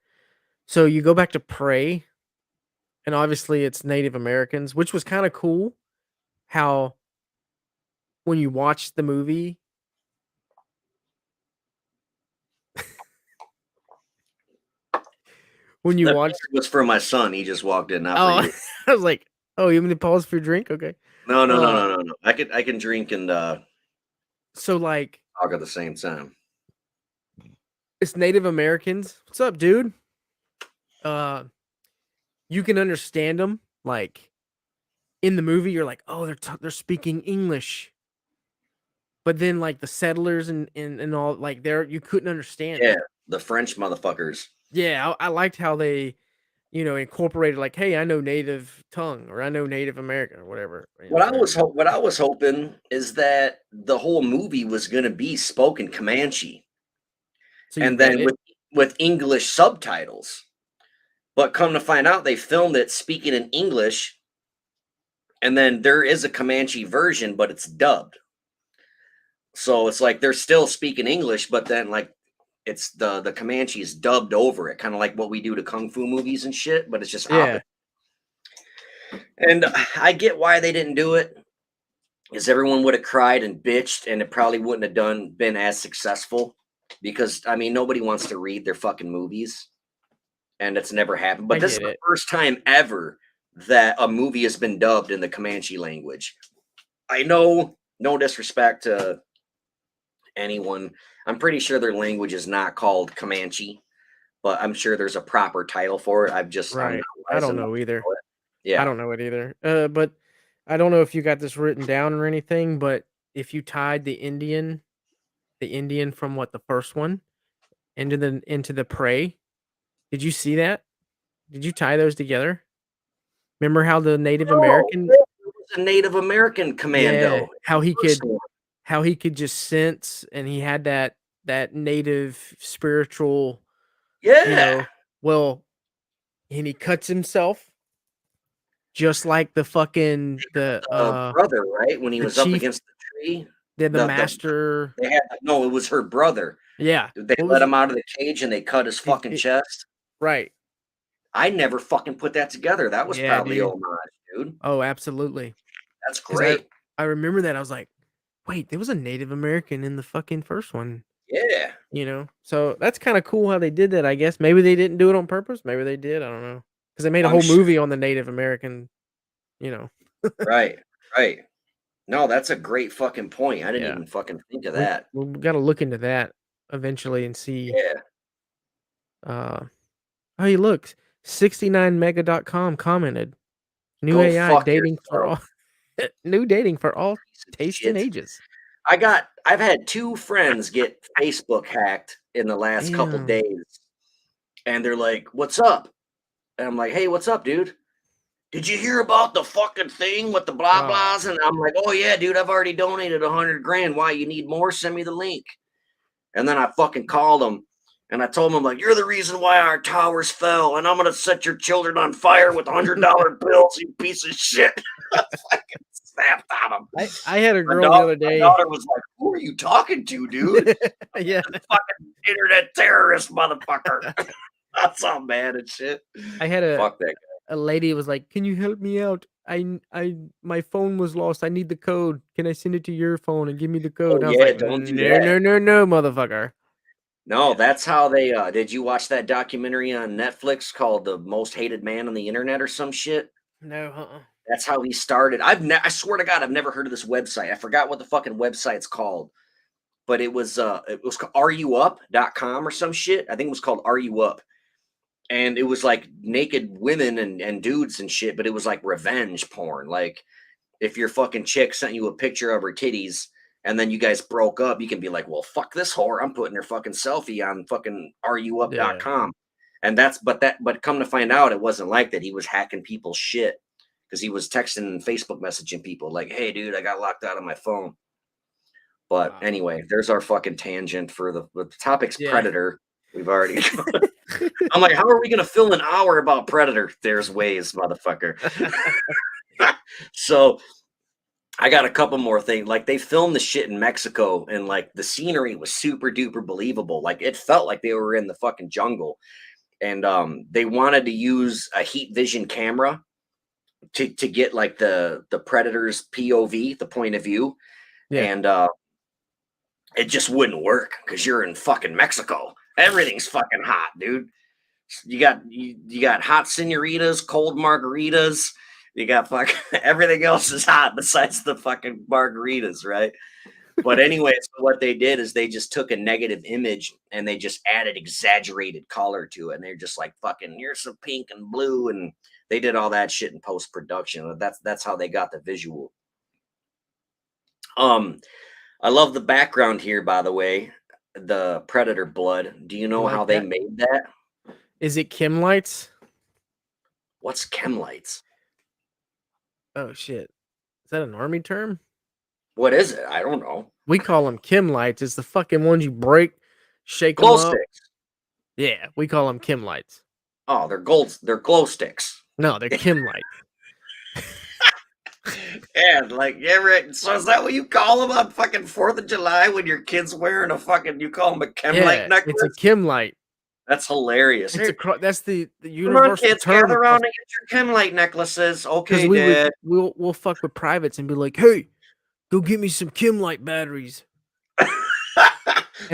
So you go back to Prey, and obviously it's Native Americans, which was kind of cool. How when you watch the movie, when you watch,
it was for my son. He just walked in. Not for you.
I was like, "Oh, you want me to pause for your drink?" Okay.
No. I can drink and
so like
talk at the same time.
It's Native Americans. What's up, dude? You can understand them. Like in the movie, you're like, oh, they're speaking English. But then like the settlers and all like you couldn't understand.
Yeah, the French motherfuckers.
Yeah, I liked how they, incorporated like, hey, I know native tongue or I know Native American or whatever.
What I was hoping is that the whole movie was going to be spoken Comanche, and then with English subtitles. But come to find out, they filmed it speaking in English, and then there is a Comanche version, but it's dubbed. So it's like they're still speaking English, but then like it's the Comanche is dubbed over it, kind of like what we do to kung fu movies and shit. But it's just opposite. And I get why they didn't do it, because everyone would have cried and bitched, and it probably wouldn't have been as successful. Because I mean, nobody wants to read their fucking movies, and it's never happened. But this is the first time ever that a movie has been dubbed in the Comanche language. I know, no disrespect to anyone. I'm pretty sure their language is not called Comanche, but I'm sure there's a proper title for it. I
don't know either.
Yeah,
I don't know it either. But I don't know if you got this written down or anything. But if you tied the Indian the Indian from the first one into the prey. Did you see that? Did you tie those together? Remember how the Native
No,
American,
it was a Native American
yeah,
commando.
how he
First
could
one.
just sense, and he had that native spiritual, you
Yeah.
know, well, and he cuts himself just like the fucking
Brother, right? When he
the
was up
chief,
against the tree.
the
The
master.
they had no, it was her brother.
Yeah.
They
What
let
was
him out of the cage and they cut his fucking
it?
chest.
Right.
I never fucking put that together. That was
Yeah,
probably
dude.
homage, dude.
Oh, absolutely.
That's
'Cause
great.
I remember that. I was like, "Wait, there was a Native American in the fucking first one."
Yeah.
So that's kinda cool how they did that, I guess. Maybe they didn't do it on purpose, maybe they did, I don't know, because they made a
I'm
whole
sure.
movie on the Native American, you know.
Right. Right. No, that's a great fucking point. I didn't
Yeah.
even fucking think of
We
that.
we gotta look into that eventually and see,
Yeah.
uh hey, look, 69mega.com commented, "New
Go
AI
fuck
dating for
yourself,
all new dating for all
piece of
tastes and
shit.
ages."
I've had 2 friends get Facebook hacked in the last couple
Damn.
days, and they're like, "What's up?" And I'm like, "Hey, what's up, dude? Did you hear about the fucking thing with the blah
Oh,
blahs?" And I'm like, "Oh yeah, dude, I've already donated 100 grand. Why you need more? Send me the link." And then I fucking called him and I told him, like, "You're the reason why our towers fell, and I'm gonna set your children on fire with $100 bills, you piece of shit." I fucking snapped on him.
I had a girl the other
My
day.
daughter was like, "Who are you talking to, dude?"
Yeah.
"This fucking internet terrorist motherfucker." That's all mad and shit.
I had
Fuck that
a lady was like, "Can you help me out? My phone was lost. I need the code. Can I send it to your phone and give me the
guy.
code?"
Oh
And I was
yeah,
like,
don't do
"No,
that.
no, no, no, motherfucker."
No,
Yeah.
that's how they did you watch that documentary on Netflix called The Most Hated Man on the Internet or some shit?
No, uh-uh.
That's how he started. I swear to God, I've never heard of this website. I forgot what the fucking website's called, but it was areyouup.com or some shit. I think it was called Are You Up? And it was like naked women and dudes and shit, but it was like revenge porn. Like if your fucking chick sent you a picture of her titties and then you guys broke up, you can be like, well, fuck this whore. I'm putting her fucking selfie on fucking
Yeah.
areyouup.com. And but come to find out, it wasn't like that. He was hacking people's shit because he was texting and Facebook messaging people like, hey, dude, I got locked out of my phone. But
Wow.
anyway, there's our fucking tangent for the topic's
Yeah.
Predator. We've already. I'm like, how are we gonna fill an hour about Predator? There's ways, motherfucker. So I got a couple more things. Like they filmed the shit in Mexico, and like the scenery was super duper believable. Like it felt like they were in the fucking jungle. And they wanted to use a heat vision camera to get like the predator's POV, the point of view,
Yeah.
and it just wouldn't work because you're in fucking Mexico. Everything's fucking hot, dude. You got hot senoritas, cold margaritas. You got fucking everything else is hot besides the fucking margaritas, right? But anyway, so what they did is they just took a negative image and they just added exaggerated color to it. And they're just like, fucking, here's some pink and blue. And they did all that shit in post production. That's how they got the visual. Um, I love the background here, by the way. The Predator blood. Do you
You
know
like
how they
that?
made that?
Is it Kim lights?
What's chemlights?
Oh shit. Is that an army term?
What is it? I don't know.
We call them Kim lights. It's the fucking ones you break, shake them
Glow
up.
sticks.
Yeah, we call them Kim lights.
Oh, they're gold. They're glow sticks.
No, they're Kim lights.
And like, yeah, right. So is that what you call them on fucking 4th of July when your kid's wearing a fucking? You call them a chemlight
Yeah, it's a
necklace?
Kim light.
That's hilarious.
It's
Here,
a that's the
come on,
universal
kids,
term
gather
across,
around and get your chemlight necklaces.
because
Okay, Dad.
we'll fuck with privates and be like, "Hey, go get me some Kim light batteries," and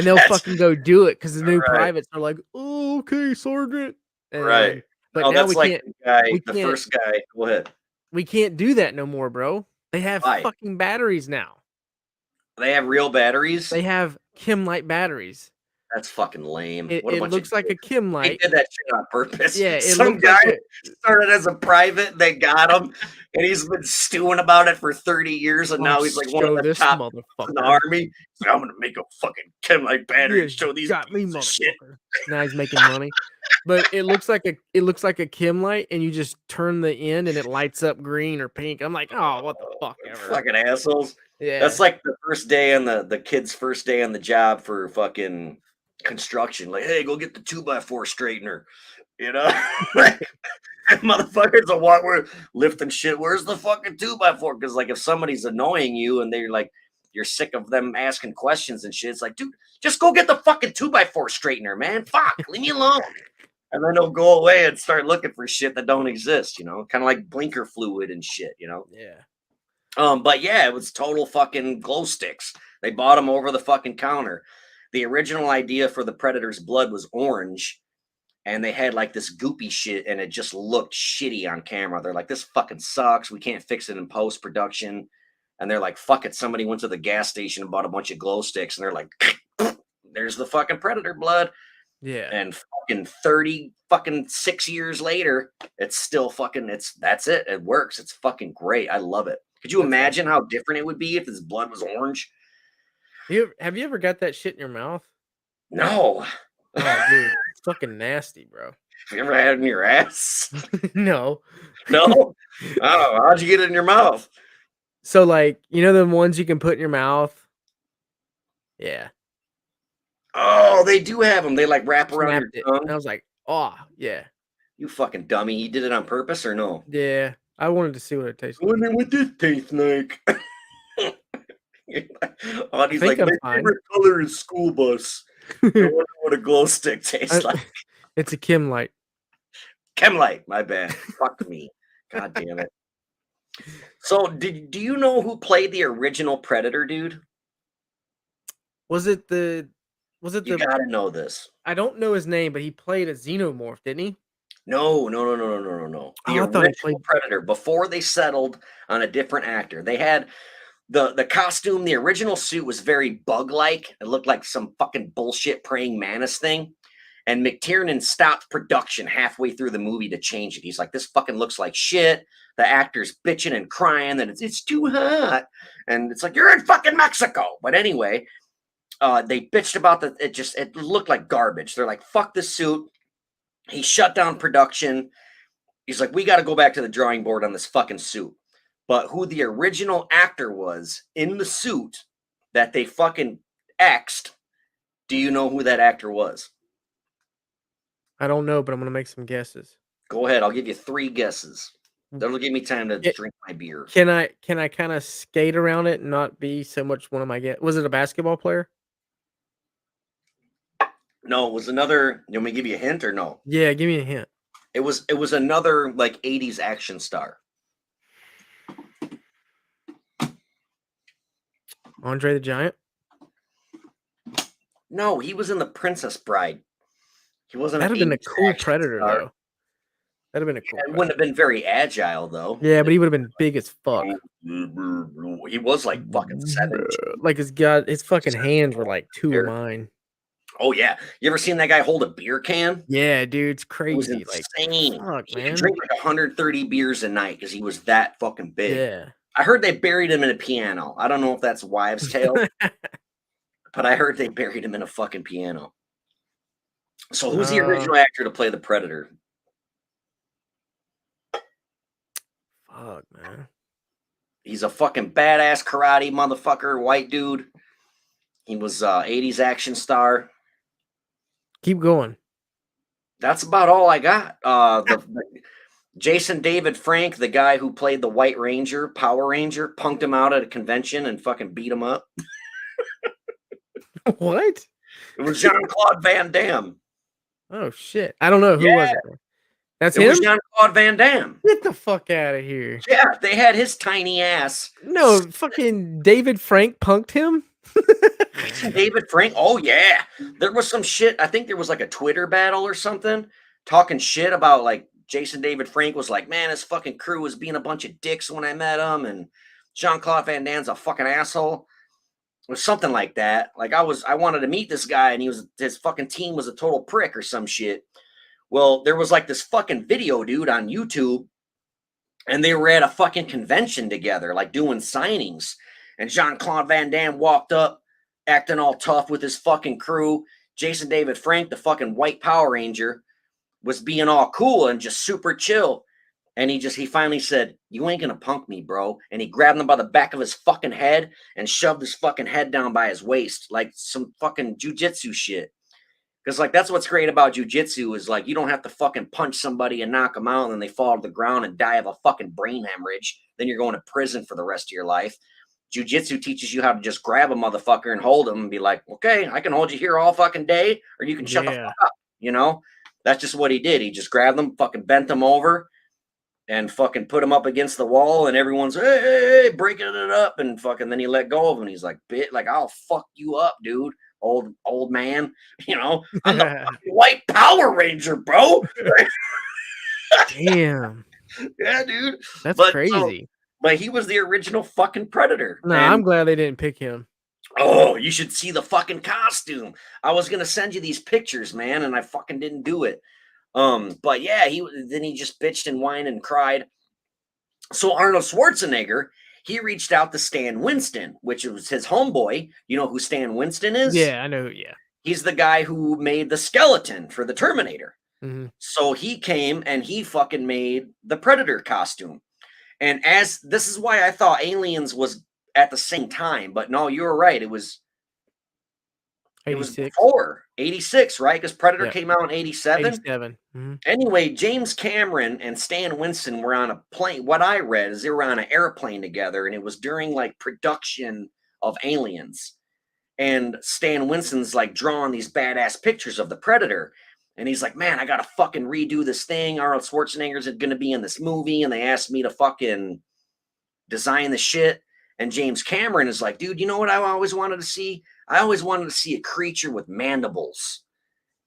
they'll
That's
fucking go do it because the new
right.
privates are like, "Oh, okay, sergeant,"
Right.
and but
No,
now
that's like the guy,
we
the
can't
first guy. Go ahead.
we can't do that no more, bro. They have
Why?
fucking batteries now.
They have real batteries.
They have Kim light batteries.
That's fucking lame.
It
What a
it
bunch of
looks like a Kim
They
light.
did that shit on purpose.
Yeah, it
Some
looks like
guy
a
started as a private, they got him, and he's been stewing about it for 30 years, and
I'll
now he's like one of
show
the
this
top in the
motherfucker.
army. So I'm gonna make a fucking Chemlight battery
Yeah,
and show these
got me,
pieces of shit.
motherfucker. Now he's making money. But it looks like a Kim light, and you just turn the end and it lights up green or pink. I'm like, oh, what the fuck ever.
Fucking assholes. That's
Yeah.
like the first day on the kid's first day on the job for fucking construction. Like, hey, go get the 2x4 straightener. You know? Like, motherfuckers are what we're lifting shit. Where's the fucking 2x4? Because like if somebody's annoying you and they're like you're sick of them asking questions and shit, it's like, dude, just go get the fucking 2x4 straightener, man. Fuck, leave me alone. And then they'll go away and start looking for shit that don't exist, kind of like blinker fluid and shit.
Yeah.
But yeah, it was total fucking glow sticks. They bought them over the fucking counter. The original idea for the Predator's blood was orange, and they had like this goopy shit, and it just looked shitty on camera. They're like, this fucking sucks. We can't fix it in post production. And they're like, fuck it. Somebody went to the gas station and bought a bunch of glow sticks, and they're like, there's the fucking Predator blood.
Yeah.
And fucking 30 fucking 6 years later, it's still fucking, that's it. It works. It's fucking great. I love it. Could you imagine how different it would be if his blood was orange?
Have you ever got that shit in your mouth?
No.
Oh, dude, it's fucking nasty, bro.
Have you ever had it in your ass?
No.
No? Oh, how'd you get it in your mouth?
So, like, the ones you can put in your mouth? Yeah.
Oh, they do have them. They like wrap around your tongue.
And I was like, oh, yeah.
You fucking dummy. He did it on purpose or no?
Yeah. I wanted to see what it tastes
I
like.
wonder what this tastes like. Audie's like, my favorite color is school bus. I wonder what a glow stick tastes like.
It's a Kim light.
Chemlight, my bad. Fuck me. God damn it. So, do you know who played the original Predator, dude? You gotta know this.
I don't know his name, but he played a xenomorph, didn't he?
No. The
I thought he played
Predator, before they settled on a different actor. They had the costume, the original suit was very bug-like. It looked like some fucking bullshit praying mantis thing. And McTiernan stopped production halfway through the movie to change it. He's like, this fucking looks like shit. The actor's bitching and crying that it's too hot. And it's like, you're in fucking Mexico. But anyway, they bitched about it looked like garbage. They're like, fuck this suit. He shut down production. He's like, we got to go back to the drawing board on this fucking suit. But who the original actor was in the suit that they fucking X'd, do you know who that actor was?
I don't know, but I'm going to make some guesses.
Go ahead. I'll give you 3 guesses. That'll give me time to drink my beer.
Can I kind of skate around it and not be so much one of my guesses? Was it a basketball player?
No, it was another. You want me to give you a hint or no?
Yeah, give me a hint.
It was another like 80s action star.
Andre the Giant?
No, he was in The Princess Bride. He wasn't.
That'd have been a cool Predator, though. That'd have been a cool.
It wouldn't have been very agile, though.
Yeah, but he would have been big as fuck.
He was like fucking 7.
Like his fucking hands were like 2 of mine.
Oh yeah, you ever seen that guy hold a beer can?
Yeah, dude, it's crazy.
It was insane.
Fuck,
he could drink like 130 beers a night because he was that fucking big.
Yeah.
I heard they buried him in a piano. I don't know if that's wives' tale, but I heard they buried him in a fucking piano. So who's the original actor to play the Predator?
Fuck, man.
He's a fucking badass karate motherfucker, white dude. He was 80s action star.
Keep going.
That's about all I got. Jason David Frank, the guy who played the White Ranger, Power Ranger, punked him out at a convention and fucking beat him up.
What?
It was Jean-Claude Van Damme.
Oh shit! I don't know who was it. That's him.
It was Jean-Claude Van Damme.
Get the fuck out of here!
Yeah, they had his tiny ass.
No, fucking David Frank punked him.
David Frank. Oh yeah, there was some shit. I think there was like a Twitter battle or something, talking shit about like Jason David Frank was like, man, his fucking crew was being a bunch of dicks when I met him, and Jean-Claude Van Damme's a fucking asshole. or something like that. Like I wanted to meet this guy, and his fucking team was a total prick or some shit. Well, there was like this fucking video, dude, on YouTube, and they were at a fucking convention together, like doing signings. And Jean-Claude Van Damme walked up, acting all tough with his fucking crew. Jason David Frank, the fucking white Power Ranger, was being all cool and just super chill. And he finally said, "You ain't gonna punk me, bro." And he grabbed him by the back of his fucking head and shoved his fucking head down by his waist, like some fucking jujitsu shit. Because like that's what's great about jujitsu is like you don't have to fucking punch somebody and knock them out and then they fall to the ground and die of a fucking brain hemorrhage. Then you're going to prison for the rest of your life. Jujitsu teaches you how to just grab a motherfucker and hold him and be like, okay, I can hold you here all fucking day, or you can shut the fuck up. You know, that's just what he did. He just grabbed them, fucking bent them over, and fucking put him up against the wall, and everyone's hey, breaking it up, and fucking then he let go of him. He's like, "Bit, like I'll fuck you up, dude, old man. You know, I'm the white Power Ranger, bro."
Damn.
Yeah, dude.
That's crazy.
But he was the original fucking Predator.
No, I'm glad they didn't pick him.
Oh, you should see the fucking costume. I was gonna send you these pictures, man, and I fucking didn't do it. But yeah, he just bitched and whined and cried. So Arnold Schwarzenegger, he reached out to Stan Winston, which was his homeboy. You know who Stan Winston is?
Yeah, I know. Yeah,
he's the guy who made the skeleton for the Terminator.
Mm-hmm.
So he came and he fucking made the Predator costume. And as this is why I thought Aliens was at the same time, but no, you were right. It was before 86, right? Because Predator came out in 87.
87. Mm-hmm.
Anyway, James Cameron and Stan Winston were on a plane. What I read is they were on an airplane together, and it was during like production of Aliens. And Stan Winston's like drawing these badass pictures of the Predator. And he's like, man, I got to fucking redo this thing. Arnold Schwarzenegger's going to be in this movie. And they asked me to fucking design the shit. And James Cameron is like, dude, you know what I always wanted to see? I always wanted to see a creature with mandibles.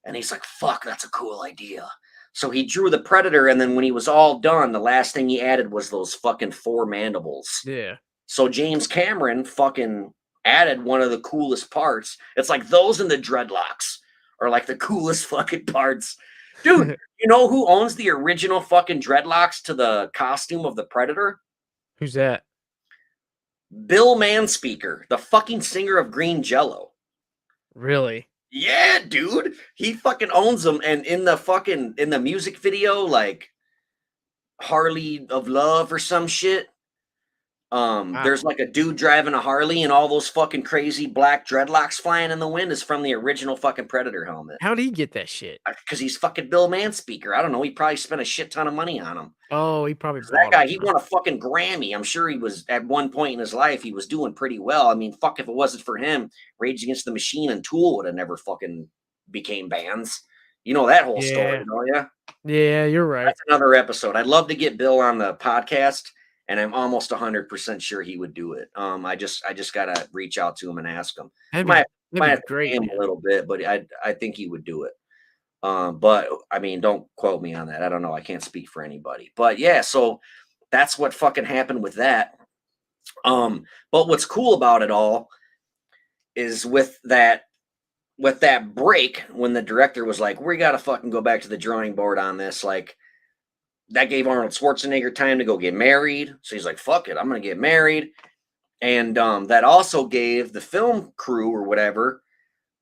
And he's like, fuck, that's a cool idea. So he drew the Predator. And then when he was all done, the last thing he added was those fucking 4 mandibles.
Yeah.
So James Cameron fucking added one of the coolest parts. It's like those and the dreadlocks are like the coolest fucking parts. Dude, you know who owns the original fucking dreadlocks to the costume of the Predator?
Who's that?
Bill Manspeaker, the fucking singer of Green Jello.
Really?
Yeah, dude. He fucking owns them. And in the music video, like Harley of Love or some shit, wow. There's like a dude driving a Harley and all those fucking crazy black dreadlocks flying in the wind is from the original fucking Predator helmet.
How'd he get that shit?
Because he's fucking Bill Manspeaker. I don't know. He probably spent a shit ton of money on him.
Oh, he probably
that guy. He won a fucking Grammy. I'm sure he was at one point in his life. He was doing pretty well. I mean, fuck, if it wasn't for him, Rage Against the Machine and Tool would have never fucking became bands. You know that whole story, don't you?
Yeah, you're right.
That's another episode. I'd love to get Bill on the podcast. And I'm almost 100% sure he would do it. I just gotta reach out to him and ask him. Might have to pay him a little bit, but I think he would do it. But I mean, don't quote me on that. I don't know. I can't speak for anybody. But yeah, so that's what fucking happened with that. But what's cool about it all is with that break when the director was like, we gotta fucking go back to the drawing board on this, like. That gave Arnold Schwarzenegger time to go get married. So he's like, fuck it, I'm going to get married. And that also gave the film crew or whatever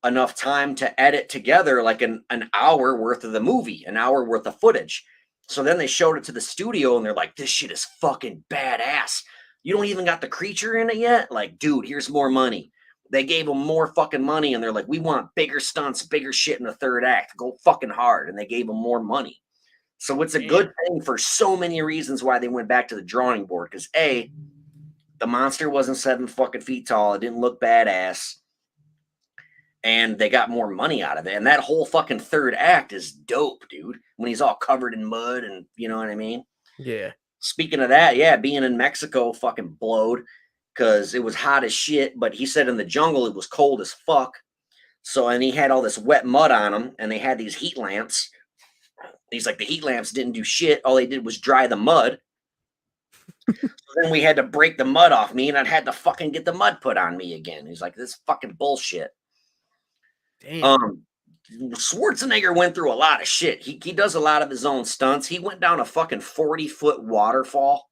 enough time to edit together like an hour worth of the movie, an hour worth of footage. So then they showed it to the studio and they're like, this shit is fucking badass. You don't even got the creature in it yet? Like, dude, here's more money. They gave them more fucking money and they're like, we want bigger stunts, bigger shit in the third act. Go fucking hard. And they gave them more money. So it's a good thing for so many reasons why they went back to the drawing board. Because A, the monster wasn't 7 fucking feet tall. It didn't look badass. And they got more money out of it. And that whole fucking third act is dope, dude. When he's all covered in mud and you know what I mean?
Yeah.
Speaking of that, yeah, being in Mexico fucking blowed because it was hot as shit. But he said in the jungle it was cold as fuck. So, and he had all this wet mud on him. And they had these heat lamps. He's like, the heat lamps didn't do shit. All they did was dry the mud. So then we had to break the mud off me, and I'd had to fucking get the mud put on me again. He's like, this fucking bullshit.
Damn.
Schwarzenegger went through a lot of shit. He does a lot of his own stunts. He went down a fucking 40-foot waterfall.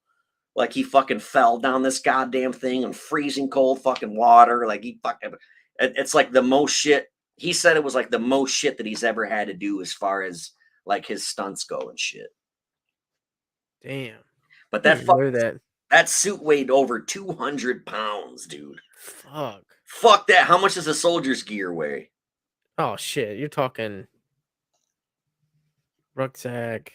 Like he fucking fell down this goddamn thing in freezing cold fucking water. Like he fucking, it's like the most shit. He said it was like the most shit that he's ever had to do as far as like his stunts go and shit.
Damn.
But that suit weighed over 200 pounds, dude. Fuck that. How much does a soldier's gear weigh?
Oh shit, you're talking rucksack.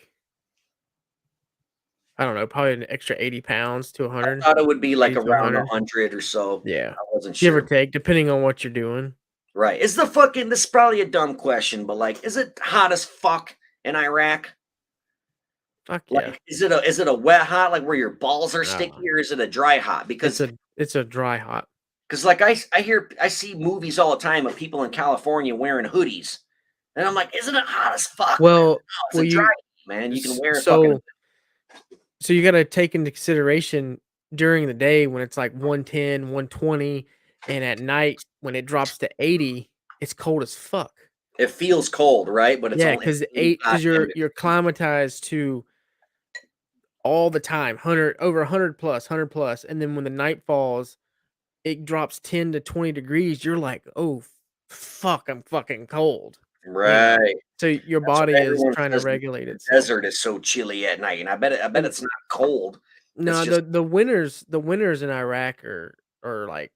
I don't know, probably an extra 80 pounds to 100.
I thought it would be like around 100 or so.
Yeah.
I wasn't
Give
sure.
or take, depending on what you're doing.
Right. This is probably a dumb question, but like, is it hot as fuck in Iraq?
Fuck yeah.
Like, is it a wet hot, like where your balls are sticky, or is it a dry hot? Because
it's a dry hot.
Because like I see movies all the time of people in California wearing hoodies, and I'm like, isn't it hot as fuck?
Well,
it's a dry heat, man. You can wear it.
So you got to take into consideration during the day when it's like 110, 120, and at night when it drops to 80, it's cold as fuck.
It feels cold, right? But it's
because you're climatized to all the time, over 100 plus, and then when the night falls, it drops 10 to 20 degrees. You're like, oh fuck, I'm fucking cold.
Right.
You know? So your body is trying to regulate it.
The desert is so chilly at night, and I bet it's not cold.
No, the winters in Iraq are like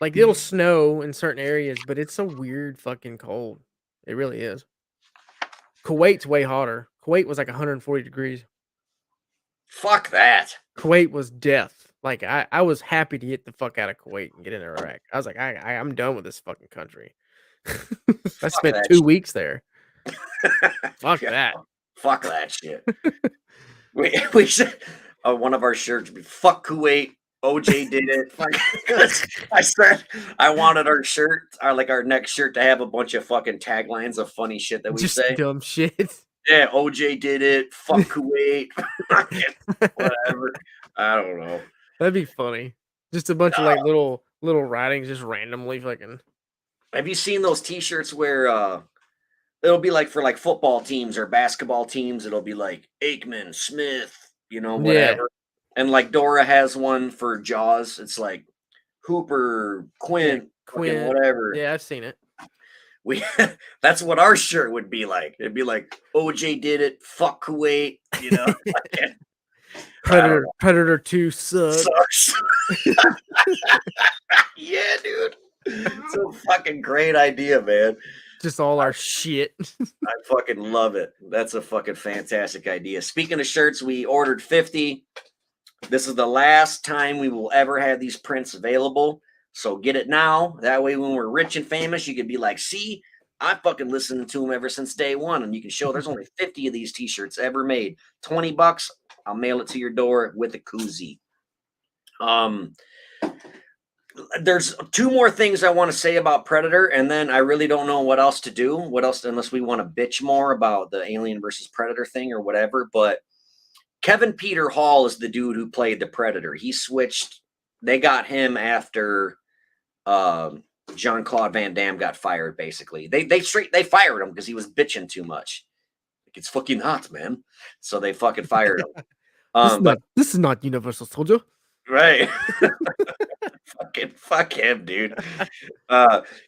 it'll snow in certain areas, but it's so weird fucking cold. It really is. Kuwait's way hotter. Kuwait was like 140 degrees.
Fuck that.
Kuwait was death. Like I was happy to get the fuck out of Kuwait and get into Iraq. I was like, I'm done with this fucking country. I spent 2 weeks there. Fuck that.
Fuck that shit. we should one of our shirts be fuck Kuwait. OJ did it. I said I wanted our shirt, our next shirt to have a bunch of fucking taglines of funny shit that we
just
say.
Dumb shit.
Yeah, OJ did it. Fuck Kuwait. Whatever. I don't know.
That'd be funny. Just a bunch of like little writings, just randomly fucking.
Have you seen those T-shirts where it'll be like for like football teams or basketball teams? It'll be like Aikman, Smith, whatever. Yeah. And like Dora has one for Jaws. It's like Hooper, Quint, whatever.
Yeah, I've seen it.
That's what our shirt would be like. It'd be like OJ did it. Fuck Kuwait.
Predator 2 sucks.
Yeah, dude. It's a fucking great idea, man.
Just all our shit.
I fucking love it. That's a fucking fantastic idea. Speaking of shirts, we ordered 50. This is the last time we will ever have these prints available. So get it now. That way, when we're rich and famous, you could be like, see, I fucking listened to them ever since day one. And you can show there's only 50 of these t-shirts ever made. $20, I'll mail it to your door with a koozie. There's 2 more things I want to say about Predator, and then I really don't know what else to do. Unless we want to bitch more about the Alien versus Predator thing or whatever. But Kevin Peter Hall is the dude who played the Predator. He switched. They got him after Jean-Claude Van Damme got fired, basically. They fired him because he was bitching too much. Like, it's fucking hot, man. So they fucking fired him.
This is not Universal Soldier.
Right. Fuck him, dude.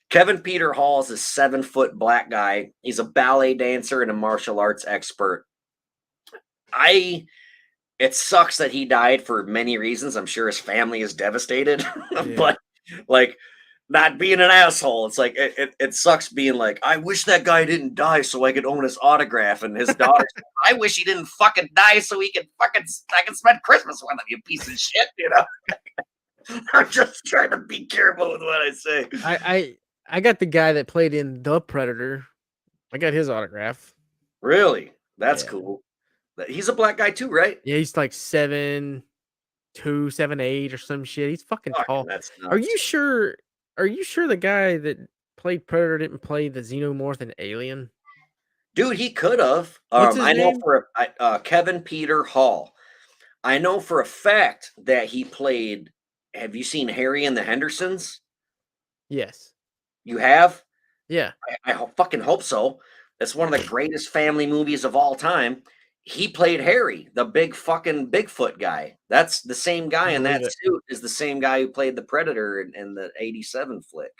Kevin Peter Hall is a 7-foot black guy. He's a ballet dancer and a martial arts expert. It sucks that he died for many reasons. I'm sure his family is devastated, but like not being an asshole. It's like it sucks being like, I wish that guy didn't die so I could own his autograph. And his daughter, I wish he didn't fucking die so I can spend Christmas with him, you piece of shit, I'm just trying to be careful with what I say.
I got the guy that played in The Predator. I got his autograph.
Really? That's cool. He's a black guy too, right?
Yeah, he's like 7'2", 7'8" or some shit. He's fucking tall.
That's nuts.
Are you sure the guy that played Predator didn't play the Xenomorph in Alien?
Dude, he could have.
What's his name?
Know for Kevin Peter Hall. I know for a fact that he played. Have you seen Harry and the Hendersons?
Yes.
You have?
Yeah.
I fucking hope so. It's one of the greatest family movies of all time. He played Harry, the big fucking Bigfoot guy. That's the same guy
I
in
believe
that
it.
suit is the same guy who played the Predator in the 87 flick.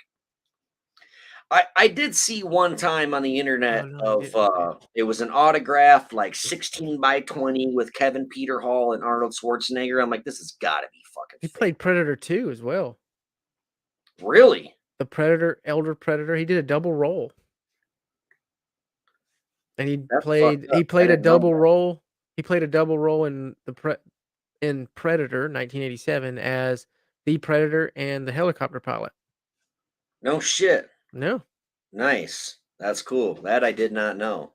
I did see one time on the
Oh,
internet
no, he
of
didn't. Okay.
it was an autograph like 16 by 20 with Kevin Peter Hall and Arnold Schwarzenegger. I'm like, this has got to be fucking
He
fake.
played Predator 2 as well.
Really?
The Predator, Elder Predator. He did a double role. And
That's fucked up.
he
I
played a
didn't know
double
that.
role. He played a double role in in Predator 1987 as the Predator and the helicopter pilot.
No shit.
No.
Nice. That's cool. That I did not know.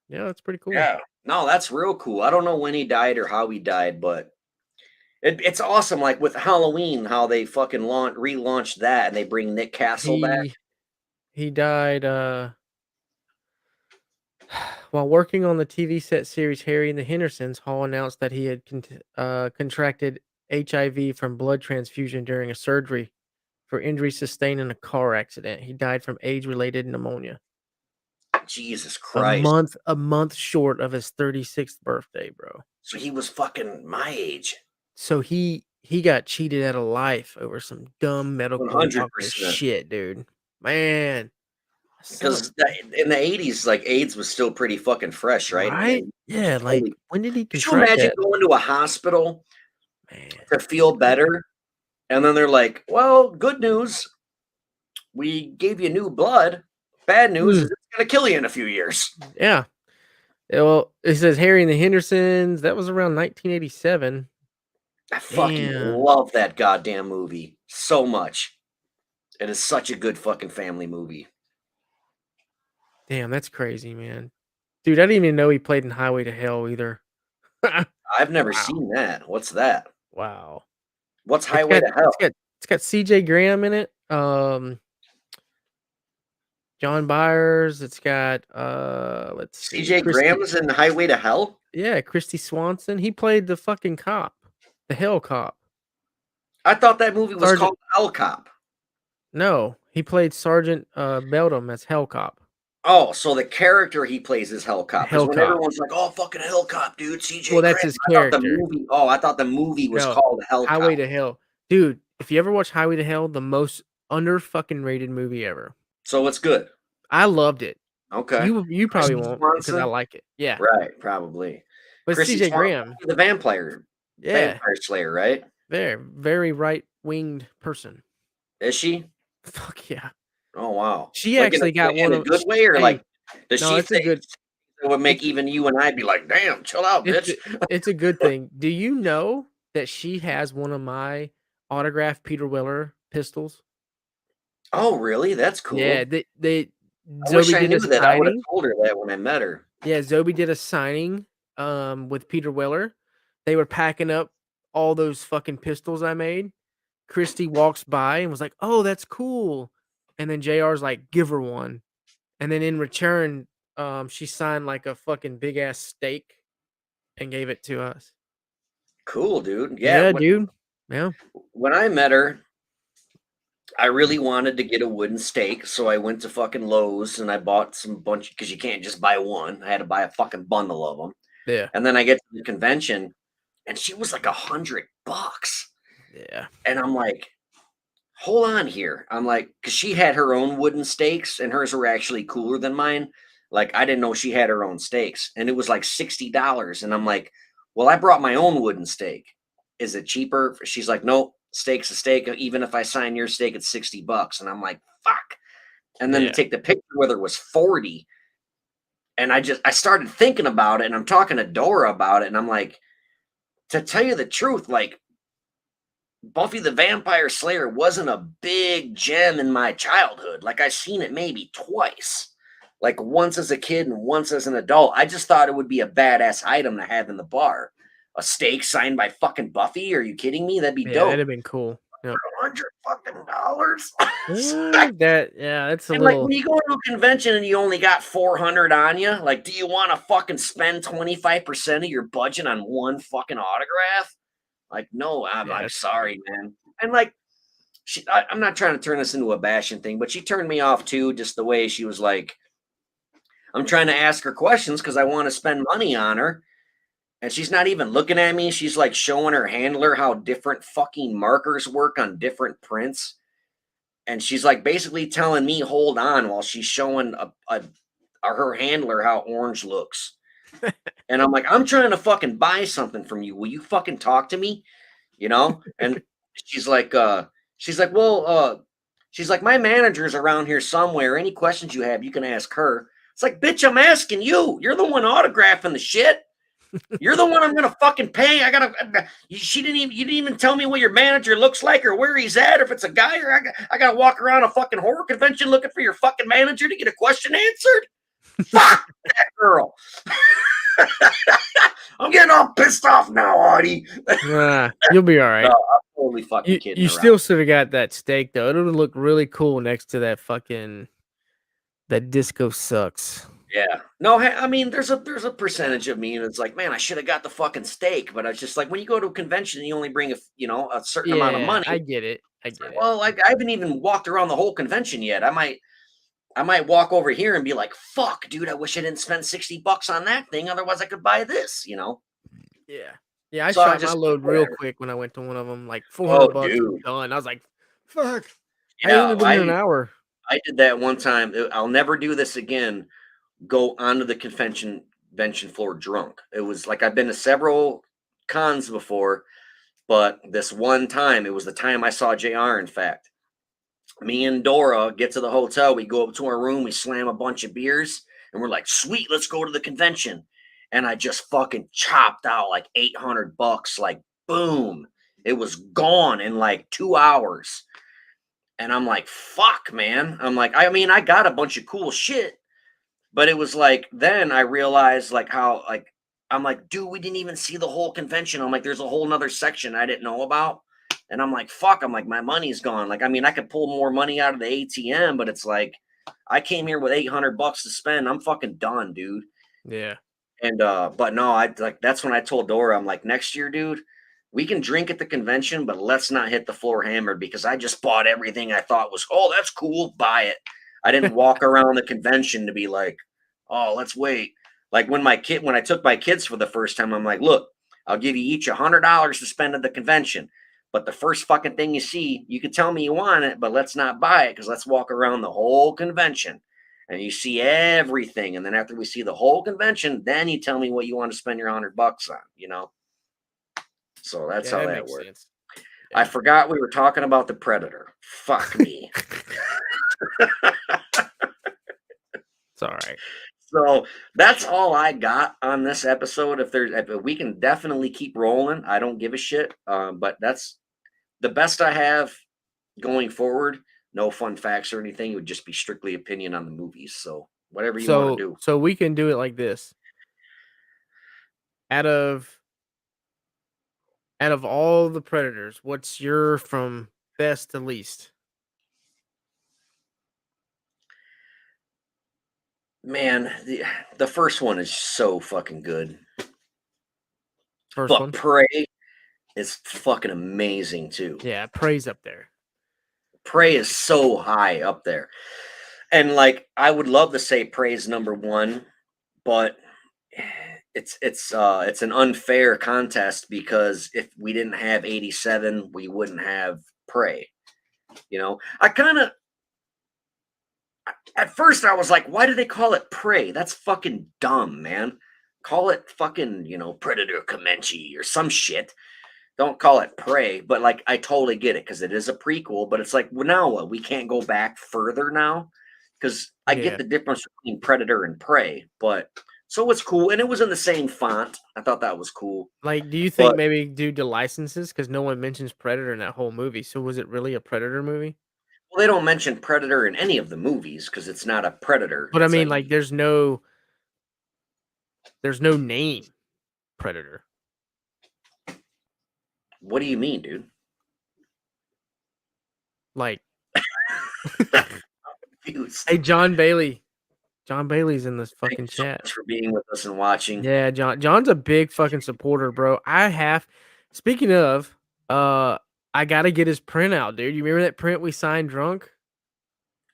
Yeah, that's pretty cool.
Yeah. No, that's real cool. I don't know when he died or how he died, but it's awesome. Like with Halloween, how they fucking relaunched that and they bring Nick Castle back.
He died while working on the TV set series Harry and the Hendersons. Hall announced that he had contracted HIV from blood transfusion during a surgery for injury sustained in a car accident. He died from age-related pneumonia.
Jesus Christ.
A month short of his 36th birthday, bro.
So he was fucking my age.
So he got cheated out of life over some dumb medical doctor
100%.
shit, dude. Man.
Because in the 80s, like AIDS was still pretty fucking fresh, right?
Right?
And
Yeah, like when did he
could you
contract
imagine
that?
going to a hospital
Man,
to feel better? And then they're like, well, good news. We gave you new blood. Bad news is it's going to kill you in a few years.
Yeah. Well, it says Harry and the Hendersons. That was around 1987.
I fucking love that goddamn movie so much. It is such a good fucking family movie.
Damn, that's crazy, man. Dude, I didn't even know he played in Highway to Hell either.
I've never seen that. What's that?
Wow.
What's Highway to Hell?
It's got CJ Graham in it. John Byers. It's got let's see.
CJ Graham's in Highway to Hell?
Yeah, Christy Swanson. He played the fucking cop. The Hell Cop.
I thought that movie was called Hell Cop.
No, he played Sergeant Beldam as Hell Cop.
Oh, so the character he plays is Hell Cop. Because when
Hell Cop.
everyone's like, "Oh, fucking Hell Cop, dude," CJ.
Well, that's his character.
I thought the movie was called Hell Cop.
Highway to Hell, dude. If you ever watch Highway to Hell, the most under fucking rated movie ever.
So it's good.
I loved it.
Okay,
you probably won't because I like it. Yeah,
right, probably.
But CJ Graham,
the vampire slayer, right?
Very right winged person.
Is she?
Fuck yeah.
Oh wow.
She actually got one
in a good way, or like does she
think it
would make even you and I be like, damn, chill out, bitch.
It's a good thing. Do you know that she has one of my autographed Peter Weller pistols?
Oh, really? That's cool.
Yeah,
I wish I knew that. I would have told her that when I met her.
Yeah, Zoe did a signing with Peter Weller. They were packing up all those fucking pistols I made. Christy walks by and was like, "Oh, that's cool." And then JR's like, "Give her one." And then in return, she signed like a fucking big ass steak and gave it to us.
Cool, dude.
Yeah, dude. Yeah.
When I met her, I really wanted to get a wooden stake, so I went to fucking Lowe's and I bought bunch because you can't just buy one. I had to buy a fucking bundle of them.
Yeah.
And then I get to the convention, and she was like $100.
Yeah.
And I'm like, hold on here. I'm like, because she had her own wooden stakes, and hers were actually cooler than mine. Like, I didn't know she had her own stakes, and it was like $60. And I'm like, well, I brought my own wooden stake. Is it cheaper? She's like, nope, steak's a steak. Even if I sign your stake, it's $60. And I'm like, fuck. And then to take the picture with her was 40. And I started thinking about it, and I'm talking to Dora about it, and I'm like, to tell you the truth, like, Buffy the Vampire Slayer wasn't a big gem in my childhood. Like, I seen it maybe twice. Like, once as a kid and once as an adult. I just thought it would be a badass item to have in the bar. A steak signed by fucking Buffy? Are you kidding me? That'd be dope.
That'd have been cool. Yep.
$100
That's a
And like
little.
when you go to a convention and you only got 400 on you, like, do you want to fucking spend 25% of your budget on one fucking autograph? Like, no, I'm
Yeah,
like,
that's
sorry,
ridiculous.
man. And like, I'm not trying to turn this into a bashing thing, but she turned me off too, just the way she was like, I'm trying to ask her questions because I want to spend money on her. And she's not even looking at me. She's like showing her handler how different fucking markers work on different prints. And she's like basically telling me, hold on, while she's showing her handler how orange looks. And I'm like, I'm trying to fucking buy something from you. Will you fucking talk to me? And she's like, well, she's like, my manager's around here somewhere. Any questions you have, you can ask her. It's like, bitch, I'm asking you. You're the one autographing the shit. You're the one I'm gonna fucking pay. She didn't even. You didn't even tell me what your manager looks like or where he's at. If it's a guy or I gotta walk around a fucking horror convention looking for your fucking manager to get a question answered. Fuck that girl. I'm getting all pissed off now, Audie.
You'll be all right.
No, I'm totally fucking kidding
You
around.
still should have got that steak though. It would look really cool next to that disco sucks.
Yeah. No, I mean, there's a percentage of me that's like, man, I should have got the fucking steak, but I was just like, when you go to a convention, and you only bring a certain amount of
Yeah,
money.
I get it.
It's like, well, like I haven't even walked around the whole convention yet. I might walk over here and be like, fuck, dude, I wish I didn't spend $60 on that thing. Otherwise, I could buy this.
Yeah. Yeah, I
So I
shot my
just
load real
whatever.
quick when I went to one of them, like
Oh,
$400
dude.
done. I was like, fuck. I ain't
Yeah,
even been here an hour.
I did that one time. I'll never do this again. Go onto the convention floor drunk. It was like I've been to several cons before, but this one time, it was the time I saw JR, in fact. Me and Dora get to the hotel. We go up to our room. We slam a bunch of beers, and we're like, "Sweet, let's go to the convention." And I just fucking chopped out like $800. Like, boom, it was gone in like 2 hours. And I'm like, "Fuck, man." I'm like, I mean, I got a bunch of cool shit, but it was like then I realized like how like I'm like, dude, we didn't even see the whole convention. I'm like, there's a whole nother section I didn't know about. And I'm like, fuck, I'm like, my money's gone. Like, I mean, I could pull more money out of the ATM, but it's like I came here with $800 to spend. I'm fucking done, dude.
Yeah.
And but no, I like that's when I told Dora, I'm like, next year, dude, we can drink at the convention, but let's not hit the floor hammered because I just bought everything I thought was, oh, that's cool, buy it. I didn't walk around the convention to be like, oh, let's wait. Like when I took my kids for the first time, I'm like, look, I'll give you each $100 to spend at the convention. But the first fucking thing you see, you can tell me you want it, but let's not buy it because let's walk around the whole convention and you see everything. And then after we see the whole convention, then you tell me what you want to spend your $100 on. So that's
Yeah,
how
that
that
makes
works.
sense.
I forgot we were talking about the Predator. Fuck me.
It's all right.
So that's all I got on this episode. If we can definitely keep rolling, I don't give a shit. But that's the best I have going forward. No fun facts or anything. It would just be strictly opinion on the movies. So whatever you want to do.
So we can do it like this. Out of all the Predators, what's your from best to least?
Man, the first one is so fucking good.
First
But
one?
Prey is fucking amazing too.
Yeah, Prey's up there.
Prey is so high up there. And like I would love to say Prey's number one, but it's an unfair contest because if we didn't have 87, we wouldn't have Prey. I kind of at first I was like, why do they call it Prey? That's fucking dumb, man. Call it fucking, Predator Comanche or some shit. Don't call it Prey, but like I totally get it because it is a prequel, but it's like, well, now what? We can't go back further now because I get the difference between Predator and Prey, but so it's cool. And it was in the same font. I thought that was cool.
Like, do you think
But
maybe due to licenses? Because no one mentions Predator in that whole movie. So was it really a Predator movie?
well, they don't mention Predator in any of the movies because it's not a Predator.
But I mean, like, there's no name Predator.
What do you mean, dude?
Like,
Confused.
hey, John Bailey. John Bailey's in this
Thank
fucking
you so
chat.
much for being with us and watching.
Yeah, John's a big fucking supporter, bro. Speaking of, I gotta get his print out, dude. You remember that print we signed drunk?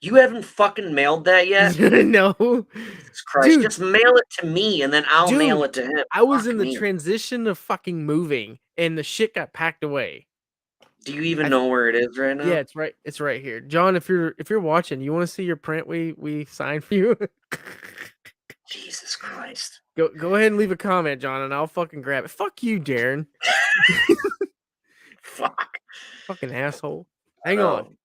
You haven't fucking mailed that yet?
No.
Jesus Christ.
Dude,
Just mail it to me and then I'll mail
dude,
it to him.
I was
Fuck
in the
me.
transition of fucking moving and the shit got packed away.
Do you even know where it is right now?
Yeah, it's right here. John, if you're watching, you want to see your print we signed for you?
Jesus Christ.
Go ahead and leave a comment, John, and I'll fucking grab it. Fuck you, Darren.
Fuck.
Fucking asshole. Hang on.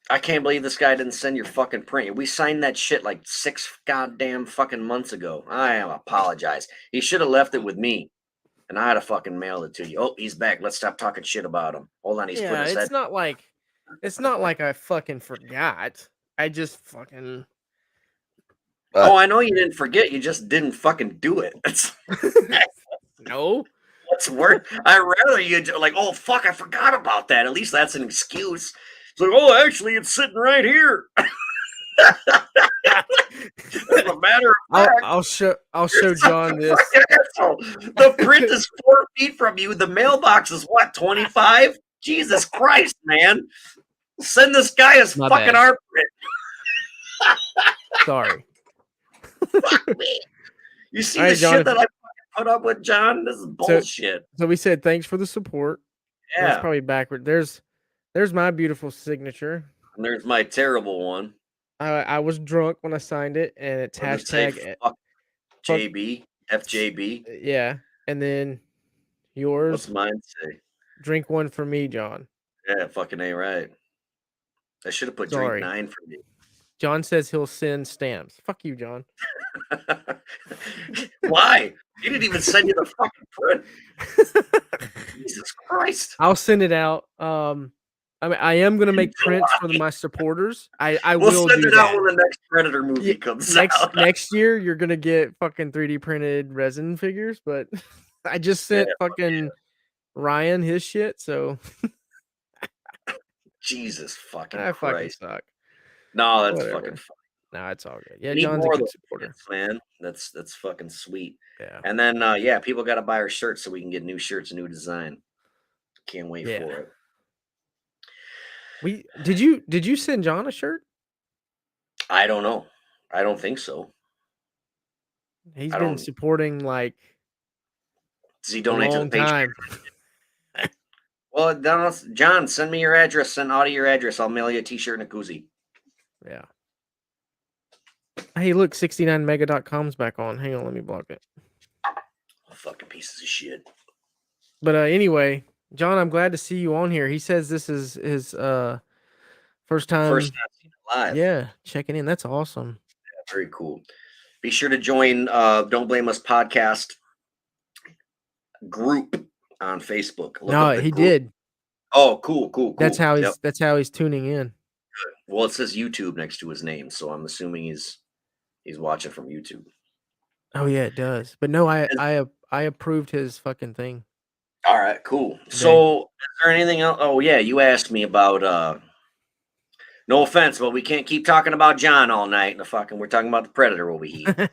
I can't believe this guy didn't send your fucking print. We signed that shit like 6 goddamn fucking months ago. I apologize. He should have left it with me. And I'd have fucking mailed it to you. Oh, he's back. Let's stop talking shit about him. Hold on, he's put his head.
It's not like I fucking forgot. I just fucking
Oh, I know you didn't forget. You just didn't fucking do it.
No.
What's worse? I'd rather you like, oh fuck, I forgot about that. At least that's an excuse. It's like, oh, actually, it's sitting right here. As a matter of fact,
I'll show John this.
The print is 4 feet from you. The mailbox is what, 25? Jesus Christ, man! Send this guy his
My
fucking
bad.
art print.
Sorry.
Fuck me. You see
All right,
the
John,
shit that I fucking put up with, John? This is bullshit.
So we said thanks for the support.
Yeah.
That's probably backward. There's my beautiful signature.
And there's my terrible one.
I was drunk when I signed it, and it's hashtag
JB, FJB.
Yeah, and then yours.
What's mine say?
Drink one for me, John.
Yeah, it fucking ain't right. I should have put drink 9 for me.
John says he'll send stamps. Fuck you, John.
Why? He didn't even send you the fucking print. Jesus Christ.
I'll send it out. I mean, I am gonna make prints for my supporters. I will
send
do
it
that.
out when the next Predator movie comes out.
Next year, you're gonna get fucking 3D printed resin figures, but I just sent fucking Ryan his shit, so
Jesus fucking
I
Christ.
fucking suck.
No, that's fucking funny.
No, it's all good. Yeah, John's a good supporter.
Man. That's fucking sweet.
Yeah.
And then people gotta buy our shirts so we can get new shirts, new design. Can't wait for it.
Did you send John a shirt?
I don't know. I don't think so.
He's been supporting like.
Does he donate to the page?
Time.
Well, John, send me your address. Send Audie your address. I'll mail you a t-shirt and a koozie.
Yeah. Hey, look, 69mega.com's back on. Hang on, let me block it.
Fucking pieces of shit.
But anyway, John, I'm glad to see you on here. He says this is his first time
live.
Yeah, checking in. That's awesome.
Yeah, very cool. Be sure to join Don't Blame Us podcast group on Facebook.
He did.
Oh, cool.
That's how he's tuning in.
Good. Well, it says YouTube next to his name, so I'm assuming he's watching from YouTube.
Oh yeah, it does. But no, I approved his fucking thing.
All right, cool. So, is there anything else? Oh yeah, you asked me about no offense, but we can't keep talking about John all night. We're talking about the Predator over here.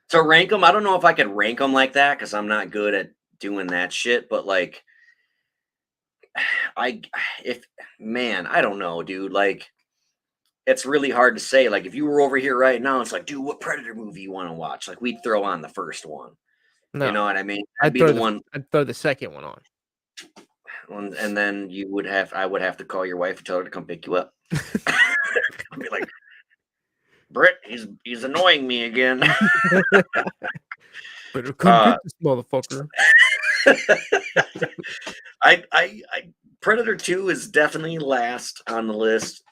So rank them. I don't know if I could rank them like that because I'm not good at doing that shit. But like, I don't know, dude. Like, it's really hard to say. Like, if you were over here right now, it's like, dude, what Predator movie you want to watch? Like, we'd throw on the first one. No, you know what I mean? I'd
throw the second one on.
And then I would have to call your wife and tell her to come pick you up. I'd be like, Britt, he's annoying me again.
Better come get this motherfucker.
I Predator 2 is definitely last on the list.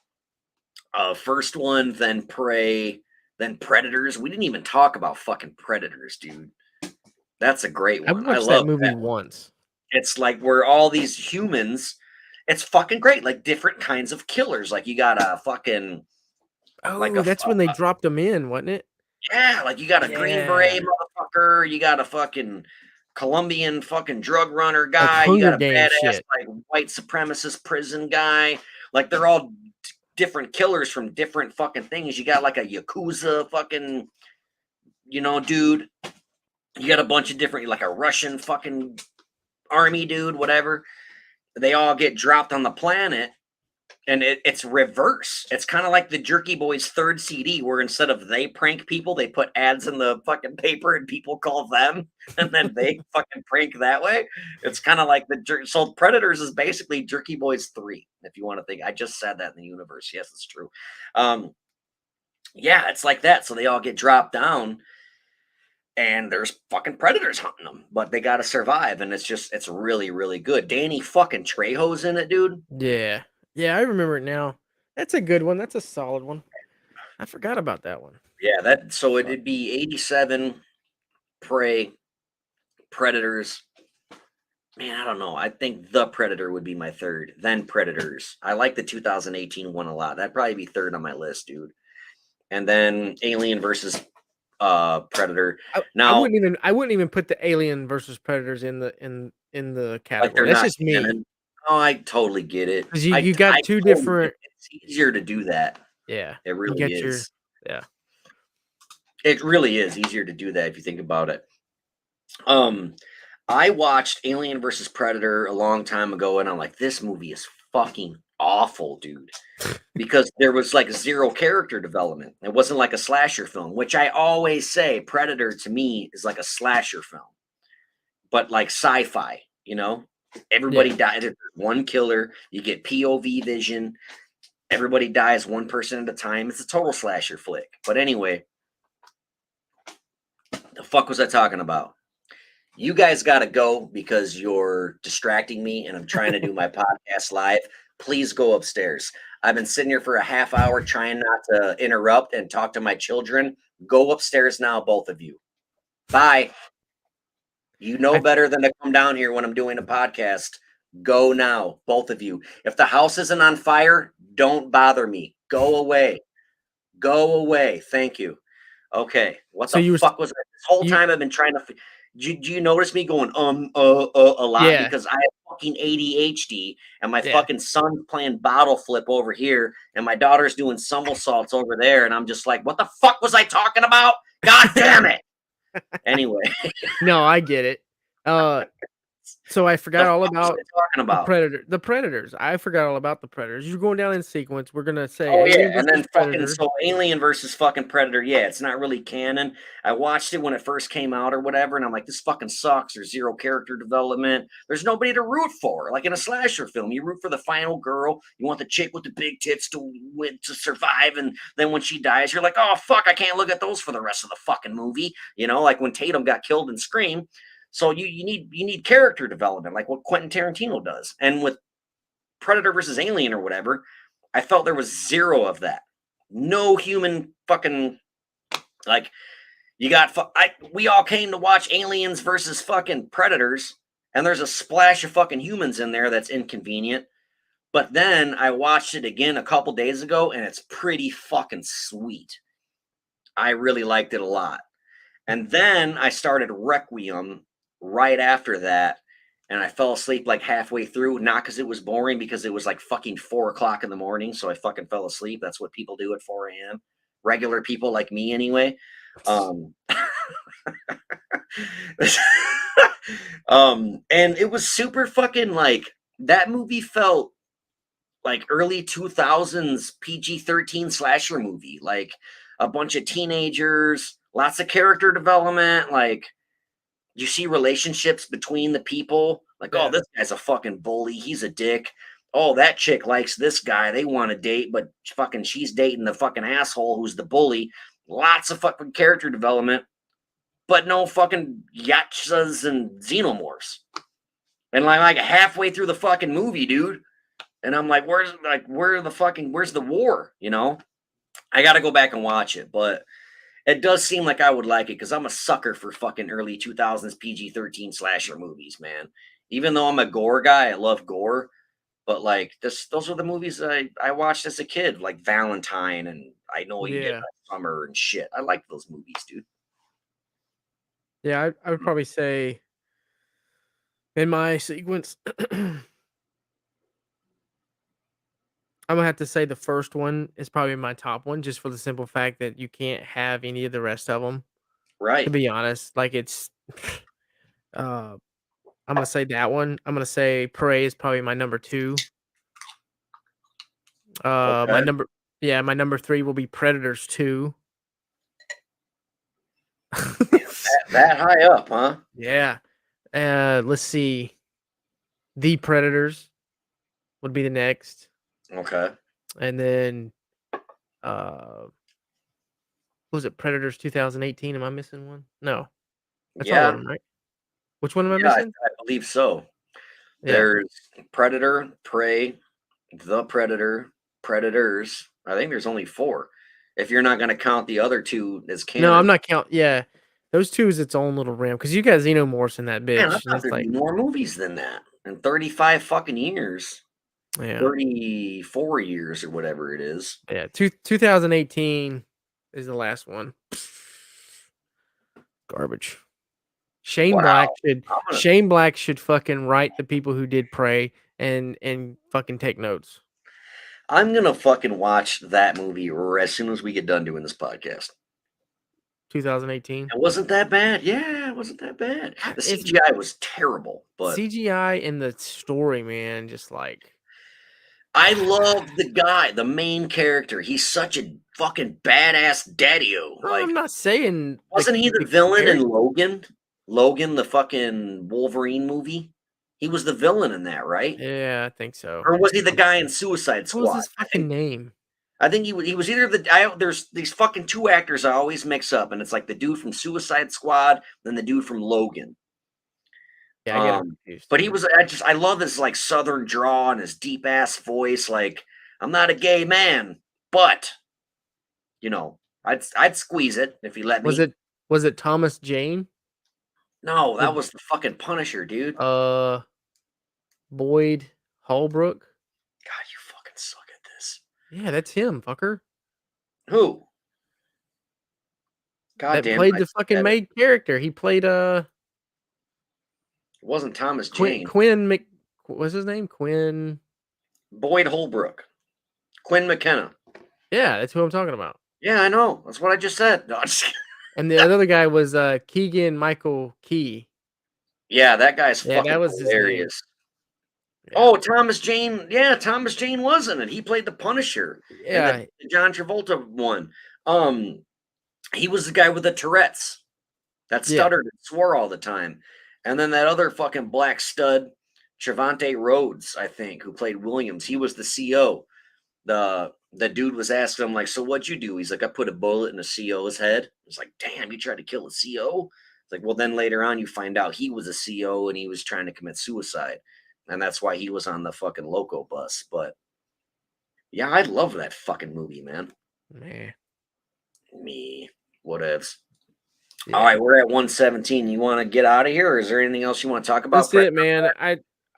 First one, then Prey, then Predators. We didn't even talk about fucking Predators, dude. That's a great one.
I watched that movie once.
It's like we're all these humans. It's fucking great. Like different kinds of killers. Like you got a fucking.
That's when they dropped them in, wasn't it?
Yeah, like you got a Green Beret motherfucker. You got a fucking Colombian fucking drug runner
Like
guy. You
Hunger
got a
Games
badass
shit.
like white supremacist prison guy. Like they're all different killers from different fucking things. You got like a Yakuza fucking, dude. You got a bunch of different, like a Russian fucking army dude, whatever. They all get dropped on the planet, and it's reverse. It's kind of like the Jerky Boys third CD, where instead of they prank people, they put ads in the fucking paper and people call them, and then they fucking prank that way. It's kind of like so Predators is basically Jerky Boys 3, if you want to think. I just said that in the universe. Yes, it's true. Yeah, it's like that. So they all get dropped down, and there's fucking predators hunting them, but they got to survive, and it's really really good. Danny fucking Trejo's in it, dude.
Yeah. Yeah, I remember it now. That's a good one. That's a solid one. I forgot about that one.
Yeah, that so
Fuck.
it'd be 87, Prey, Predators. Man, I don't know. I think The Predator would be my third, then Predators. I like the 2018 one a lot. That'd probably be third on my list, dude. And then Alien versus Predator.
I, I
Now,
wouldn't even put the Alien versus Predators in the
like they're
category. That's
not
just me.
canon. Oh, I totally get it.
Because you
I
you got
I
two
totally get
different.
it. It's easier to do that.
Yeah.
It
You
really
get your.
is.
Yeah.
It really is easier to do that if you think about it. Um, I watched Alien versus Predator a long time ago, and I'm like, this movie is fucking awful, dude. Because there was like zero character development. It wasn't like a slasher film, which I always say Predator to me is like a slasher film, but like sci-fi, Everybody
Yeah.
died. There's one killer. You get POV vision. Everybody dies one person at a time. It's a total slasher flick. But anyway, the fuck was I talking about? You guys got to go because you're distracting me and I'm trying to do my podcast live. Please go upstairs. I've been sitting here for a half hour trying not to interrupt and talk to my children. Go upstairs now, both of you. Bye. You know
I
better than to come down here when I'm doing a podcast. Go now, both of you. If the house isn't on fire, don't bother me. Go away. Go away. Thank you. Okay. What
so
the
you were
fuck was that? This whole
you
time I've been trying to. Do you notice me going a lot
yeah.
because I have fucking ADHD and my
Yeah.
fucking son's playing bottle flip over here and my daughter's doing somersaults over there and I'm just like, what the fuck was I talking about? God damn it! Anyway,
No, I get it. So I
the
forgot
fuck
all
was
about
I talking about?
The Predators. I forgot all about the Predators. You're going down in sequence. We're gonna say
Oh yeah,
Alien
and
versus
then fucking
Predator.
so Alien versus fucking Predator. Yeah, it's not really canon. I watched it when it first came out or whatever, and I'm like, this fucking sucks. There's zero character development. There's nobody to root for. Like in a slasher film, you root for the final girl. You want the chick with the big tits to win to survive, and then when she dies, you're like, oh fuck, I can't look at those for the rest of the fucking movie. Like when Tatum got killed in Scream. So you need character development, like what Quentin Tarantino does, and with Predator versus Alien or whatever, I felt there was zero of that. No human fucking like you got. We all came to watch Aliens versus fucking Predators, and there's a splash of fucking humans in there that's inconvenient. But then I watched it again a couple days ago, and it's pretty fucking sweet. I really liked it a lot. And then I started Requiem right after that, and I fell asleep like halfway through, not because it was boring, because it was like fucking 4 o'clock in the morning. So I fucking fell asleep. That's what people do at 4 a.m. Regular people like me, anyway. Um, and it was super fucking like that movie felt like early 2000s PG-13 slasher movie, like a bunch of teenagers, lots of character development, like you see relationships between the people. Like, oh,
Yeah.
this guy's a fucking bully. He's a dick. Oh, that chick likes this guy. They want to date, but fucking she's dating the fucking asshole who's the bully. Lots of fucking character development, but no fucking yachas and xenomorphs. And like halfway through the fucking movie, dude. And I'm like, where's the war? I got to go back and watch it, but it does seem like I would like it because I'm a sucker for fucking early 2000s PG-13 slasher movies, man. Even though I'm a gore guy, I love gore. But like those are the movies I watched as a kid, like Valentine and I Know What You Did
Yeah.
Last Summer and shit. I like those movies, dude.
Yeah, I would probably say In my sequence, I'm gonna have to say the first one is probably my top one, just for the simple fact that you can't have any of the rest of them. To
Right.
be honest, like it's, uh, I'm gonna say that one. I'm gonna say Prey is probably my number two. My
Okay.
number, yeah, my number three will be Predators 2.
That high up, huh?
Yeah. Let's see. The Predators would be the next,
Okay.
and then uh, was it Predators 2018? Am I missing one? No, that's all of
Yeah.
them, right? Which one am I
Yeah,
missing?
I believe so.
Yeah.
There's Predator, Prey, The Predator, Predators. I think there's only 4. If you're not gonna count the other 2 as
No, I'm
canon.
not count. Yeah, those two is its own little realm because you got Xenomorphs in that
Man, I
bitch, and
thought
it's
there'd be
like,
more movies than that in 35 fucking years.
yeah,
34 years or whatever it is.
yeah. 2018 is the last one. Garbage. Shane
Wow.
Black should
I'm gonna
Shane Black should fucking write the people who did Prey and fucking take notes.
I'm gonna fucking watch that movie as soon as we get done doing this podcast.
2018.
It wasn't that bad. Yeah, it wasn't that bad. The
It's
CGI was terrible, but
CGI and the story, man, just like
I love the guy, the main character. He's such a fucking badass daddy-o.
no,
Like,
I'm not saying
wasn't he the
the
villain in
character.
Logan? Logan, the fucking Wolverine movie? He was the villain in that, right?
Yeah, I think so.
Or was he the guy in Suicide
What was
Squad?
his fucking name?
I think he was either there's these fucking 2 actors I always mix up, and it's like the dude from Suicide Squad, then the dude from Logan.
Yeah, I get him
Um,
confused
but he
too.
was I love his, like, southern draw and his deep ass voice, like, "I'm not a gay man, but, you know, I'd squeeze it if he let
Was
me."
it was it Thomas Jane?
No, that
With
was the fucking Punisher, dude.
uh Boyd Holbrook?
God, you fucking suck at this.
Yeah, that's him, fucker.
Who? God
That
damn it,
played
I
the
just
fucking
had it.
main character. He played
It wasn't Thomas
Quinn
Jane.
Quinn Mc what's his name? Quinn.
Boyd Holbrook. Quinn McKenna.
Yeah, that's who I'm talking about.
Yeah, I know. That's what I just said. No, I'm just kidding.
And the other guy was Keegan Michael Key.
Yeah, that guy's
Yeah,
fucking
that was his name.
hilarious.
Yeah.
Oh, Thomas Jane. Yeah, Thomas Jane was in it. He played the Punisher in
Yeah.
the John Travolta one. Um, he was the guy with the Tourette's that
Yeah.
stuttered and swore all the time. And then that other fucking black stud, Trevante Rhodes, I think, who played Williams. He was the CO. The dude was asking him, like, "So what'd you do?" He's like, "I put a bullet in a CO's head." It's like, "Damn, you tried to kill a CO?" It's like, well, then later on you find out he was a CO and he was trying to commit suicide. And that's why he was on the fucking loco bus. But yeah, I love that fucking movie, man.
Man.
Me, whatevs. All
Yeah.
right, we're at 117. You want to get out of here, or is there anything else you want to talk about?
That's it,
Predator?
man.
This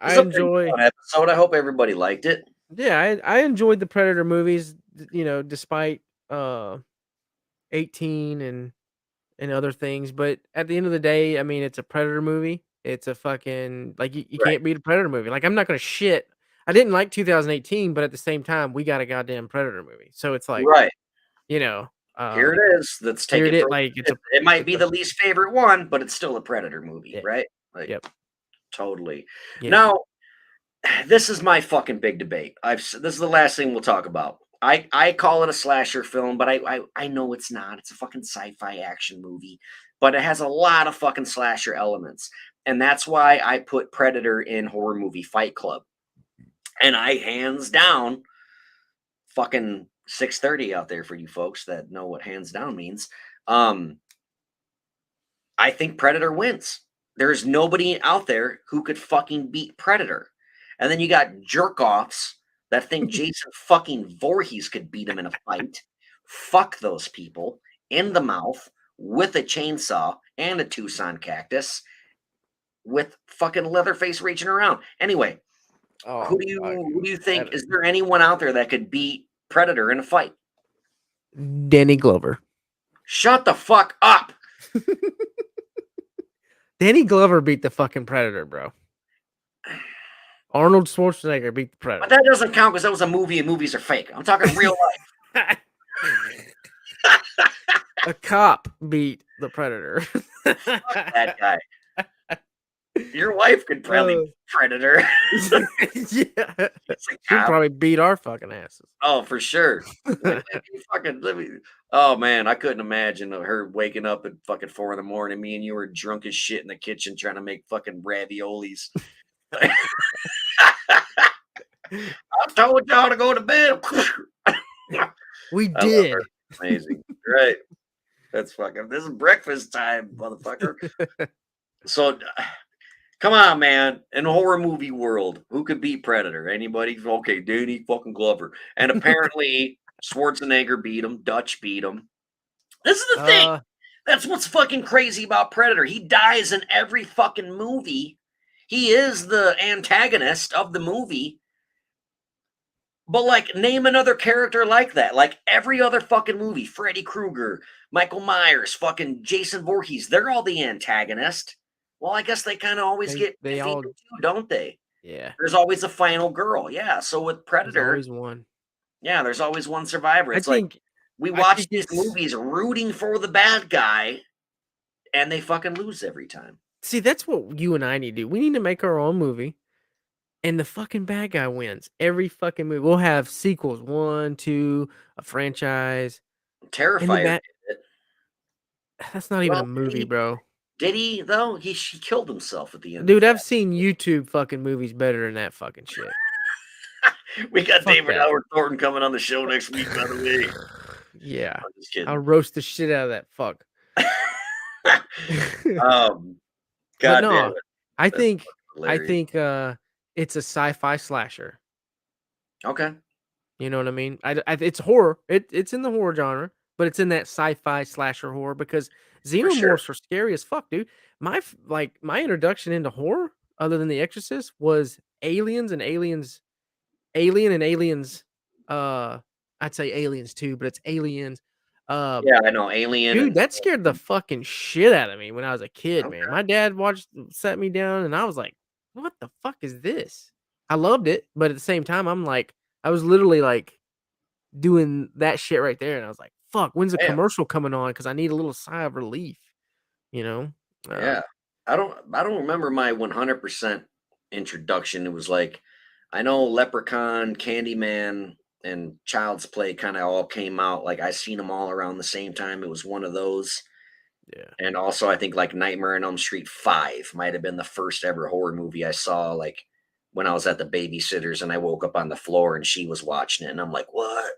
I
is a pretty
enjoy
fun episode. I hope everybody liked it.
yeah, I enjoyed the Predator movies, despite 18 and other things, but at the end of the day, I mean, it's a Predator movie. It's a fucking like you
Right,
can't beat a Predator movie. Like I'm not gonna shit. I didn't like 2018, but at the same time, we got a goddamn Predator movie. So it's like,
right.
you know,
Here
um,
it is. Let's take
here it
it
is.
for
Like
it might
it's
be
a
the least favorite one, but it's still a Predator movie,
yeah,
right? Like,
yep,
totally.
yeah.
Now, this is my fucking big debate. This is the last thing we'll talk about. I call it a slasher film, but I know it's not. It's a fucking sci-fi action movie, but it has a lot of fucking slasher elements. And that's why I put Predator in horror movie Fight Club. And I hands down fucking 630 out there for you folks that know what hands down means. Um I think Predator wins. There's nobody out there who could fucking beat Predator. And then you got jerk offs that think Jason fucking Voorhees could beat him in a fight. Fuck those people in the mouth with a chainsaw and a Tucson cactus with fucking Leatherface reaching around. Anyway,
Oh, fuck.
who do you think,
That
is there anyone out there that could beat Predator in a fight?
Danny Glover.
Shut the fuck up.
Danny Glover beat the fucking Predator, bro. Arnold Schwarzenegger beat the
But
Predator.
that doesn't count because that was a movie and movies are fake. I'm talking real life.
A cop beat the Predator.
Fuck that guy. Your wife could probably be Predator.
Yeah.
It's a
She'd
cop.
probably beat our fucking asses.
Oh, for sure. Let me. Oh man, I couldn't imagine her waking up at fucking 4 a.m. Me and you were drunk as shit in the kitchen trying to make fucking raviolis. I told y'all to go to bed.
We
I love
did.
her. Amazing. Right. That's fucking. This is breakfast time, motherfucker. So, come on, man. In the horror movie world, who could beat Predator? Anybody? Okay, Danny fucking Glover. And apparently, Schwarzenegger beat him. Dutch beat him. This is the thing. That's what's fucking crazy about Predator. He dies in every fucking movie. He is the antagonist of the movie. But like, name another character like that. Like every other fucking movie, Freddy Krueger, Michael Myers, fucking Jason Voorhees, they're all the antagonist. Well, I guess they kind of always get
they all
too, don't they?
Yeah.
There's always a final girl. Yeah. So with Predator,
there's always one.
Yeah, there's always one survivor. It's like we
I
watch
think
these movies rooting for the bad guy, and they fucking lose every time.
See, that's what you and I need to do. We need to make our own movie, and the fucking bad guy wins every fucking movie. We'll have sequels, 1, 2, a franchise.
Terrifier did it.
That's not even a movie, bro.
Did he though? He killed himself at the end.
Dude, I've seen YouTube fucking movies better than that fucking shit.
We got David Howard Thornton coming on the show next week, by the way.
Yeah.
I'm just kidding.
I'll roast the shit out of that fuck.
God damn it.
I think it's a sci-fi slasher.
Okay.
You know what I mean? It's horror. It's in the horror genre, but it's in that sci-fi slasher horror because xenomorphs are scary as fuck, dude. My introduction into horror, other than The Exorcist, was Alien and Aliens. I'd say Aliens too, but it's Aliens.
Yeah, I know Alien.
Dude, that scared the fucking shit out of me when I was a kid, man. My dad sat me down, and I was like, "What the fuck is this?" I loved it, but at the same time, I was literally like doing that shit right there, and I was like, "Fuck, when's the commercial coming on?" Because I need a little sigh of relief, you know?
Yeah, I don't remember my 100% introduction. It was like, I know Leprechaun, Candyman, and Child's Play kind of all came out. Like I seen them all around the same time. It was one of those.
Yeah.
And also, I think like Nightmare on Elm Street 5 might have been the first ever horror movie I saw. Like when I was at the babysitter's and I woke up on the floor and she was watching it, and I'm like, what?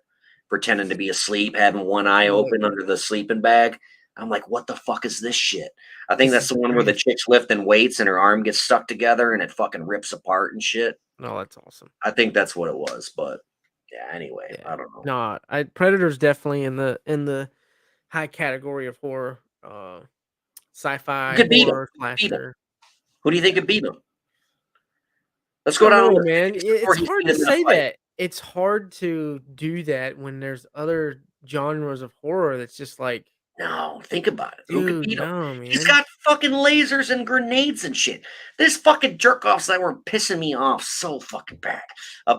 Pretending to be asleep, having one eye open under the sleeping bag. I'm like, what the fuck is this shit? I think that's the one where the chick's lifting weights and her arm gets stuck together and it fucking rips apart and shit.
No, that's awesome.
I think that's what it was, but yeah, anyway, I don't know.
No, Predator's definitely in the high category of horror, sci-fi, horror, slasher.
Who do you think could beat him? Let's go down,
man. It's hard to say that. It's hard to do that when there's other genres of horror that's just like,
no, think about it.
Dude,
who could beat him?
No, man.
He's got fucking lasers and grenades and shit. This fucking jerk-offs that were pissing me off so fucking bad.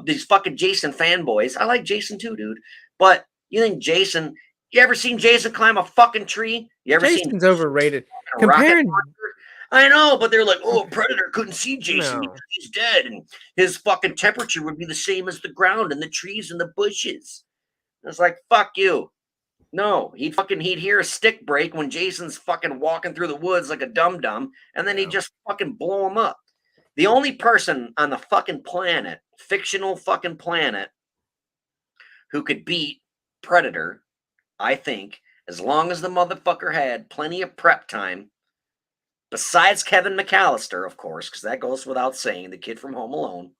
These fucking Jason fanboys. I like Jason too, dude. But you think Jason... You ever seen Jason climb a fucking tree? You ever
Jason's overrated. Comparing...
I know, but they're like, oh, Predator couldn't see Jason because he's dead. And his fucking temperature would be the same as the ground and the trees and the bushes. It's like, fuck you. No, he'd hear a stick break when Jason's fucking walking through the woods like a dum-dum, and then he'd just fucking blow him up. The only person on the fucking planet, fictional fucking planet, who could beat Predator, I think, as long as the motherfucker had plenty of prep time, besides Kevin McAllister, of course, because that goes without saying, the kid from Home Alone,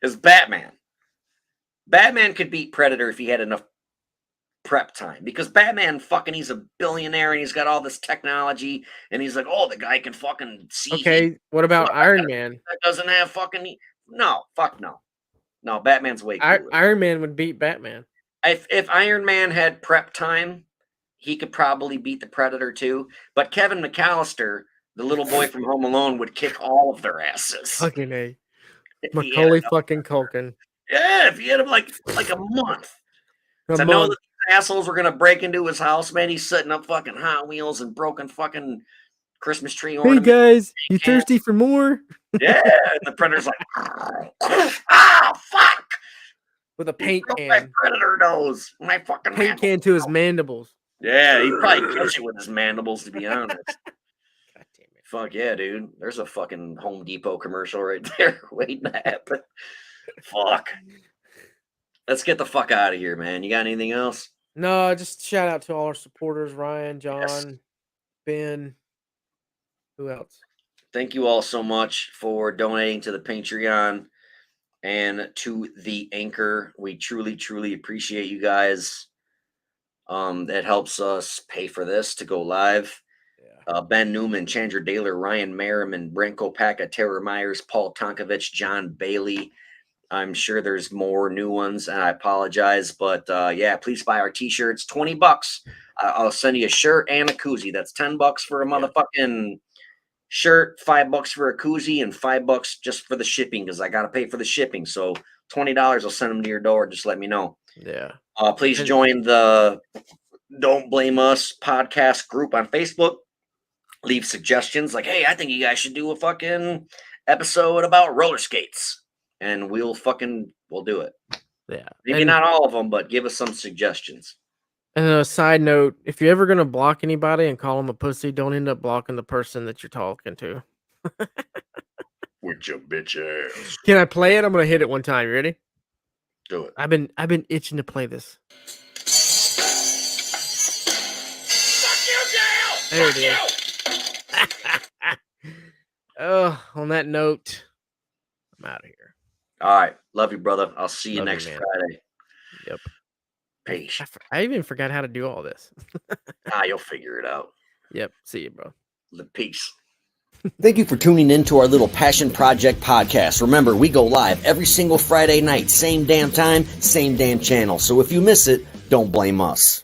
is Batman. Batman could beat Predator if he had enough prep time, because Batman he's a billionaire and he's got all this technology and he's like, oh, the guy can fucking see.
Okay, what about Iron Man?
That doesn't have fucking... No, fuck no. No, Batman's way cooler.
Iron Man would beat Batman.
If Iron Man had prep time, he could probably beat the Predator too. But Kevin McAllister The little boy from Home Alone would kick all of their asses.
Fucking A.
If he had
Macaulay
enough-
fucking Culkin.
Yeah, if he had him like a month. I know that these assholes were gonna break into his house, man. He's setting up fucking Hot Wheels and broken fucking Christmas tree
Hey
ornaments.
guys, you thirsty for more?
Yeah, and the Predator's like, ah, fuck!
With a
He
paint
broke my
can.
Predator nose. My fucking
Paint
mandibles.
can to his mandibles.
Yeah, he'd probably catch it with his mandibles, to be honest.
God damn it.
Fuck yeah, dude. There's a fucking Home Depot commercial right there waiting to happen. Fuck. Let's get the fuck out of here, man. You got anything else?
No, just shout out to all our supporters, Ryan, John,
Yes.
Ben. Who else?
Thank you all so much for donating to the Patreon and to the Anchor. We truly, truly appreciate you guys. That helps us pay for this to go live.
Yeah.
Ben Newman, Chandra Daler, Ryan Merriman, Brent Kopaka, Tara Myers, Paul Tonkovich, John Bailey. I'm sure there's more new ones, and I apologize, but yeah, please buy our t-shirts. $20. I'll send you a shirt and a koozie. That's $10 for a motherfucking shirt, $5 for a koozie, and $5 just for the shipping because I gotta pay for the shipping. So $20, I'll send them to your door. Just let me know.
Yeah.
Please join the Don't Blame Us podcast group on Facebook. Leave suggestions like, hey, I think you guys should do a fucking episode about roller skates. And we'll do it.
Yeah.
Maybe not all of them, but give us some suggestions.
And a side note, if you're ever going to block anybody and call them a pussy, don't end up blocking the person that you're talking to.
With your bitch ass.
Can I play it? I'm going to hit it one time. You ready?
Do it.
I've been itching to play this.
Fuck you, Dale!
There it is. Oh, on that note, I'm out of here.
All right. Love you, brother. I'll see you
Love you,
next
man.
Friday.
Yep.
Peace.
I even forgot how to do all this.
You'll figure it out.
Yep. See you, bro.
Peace. Thank you for tuning in to our little Passion Project podcast. Remember, we go live every single Friday night, same damn time, same damn channel. So if you miss it, don't blame us.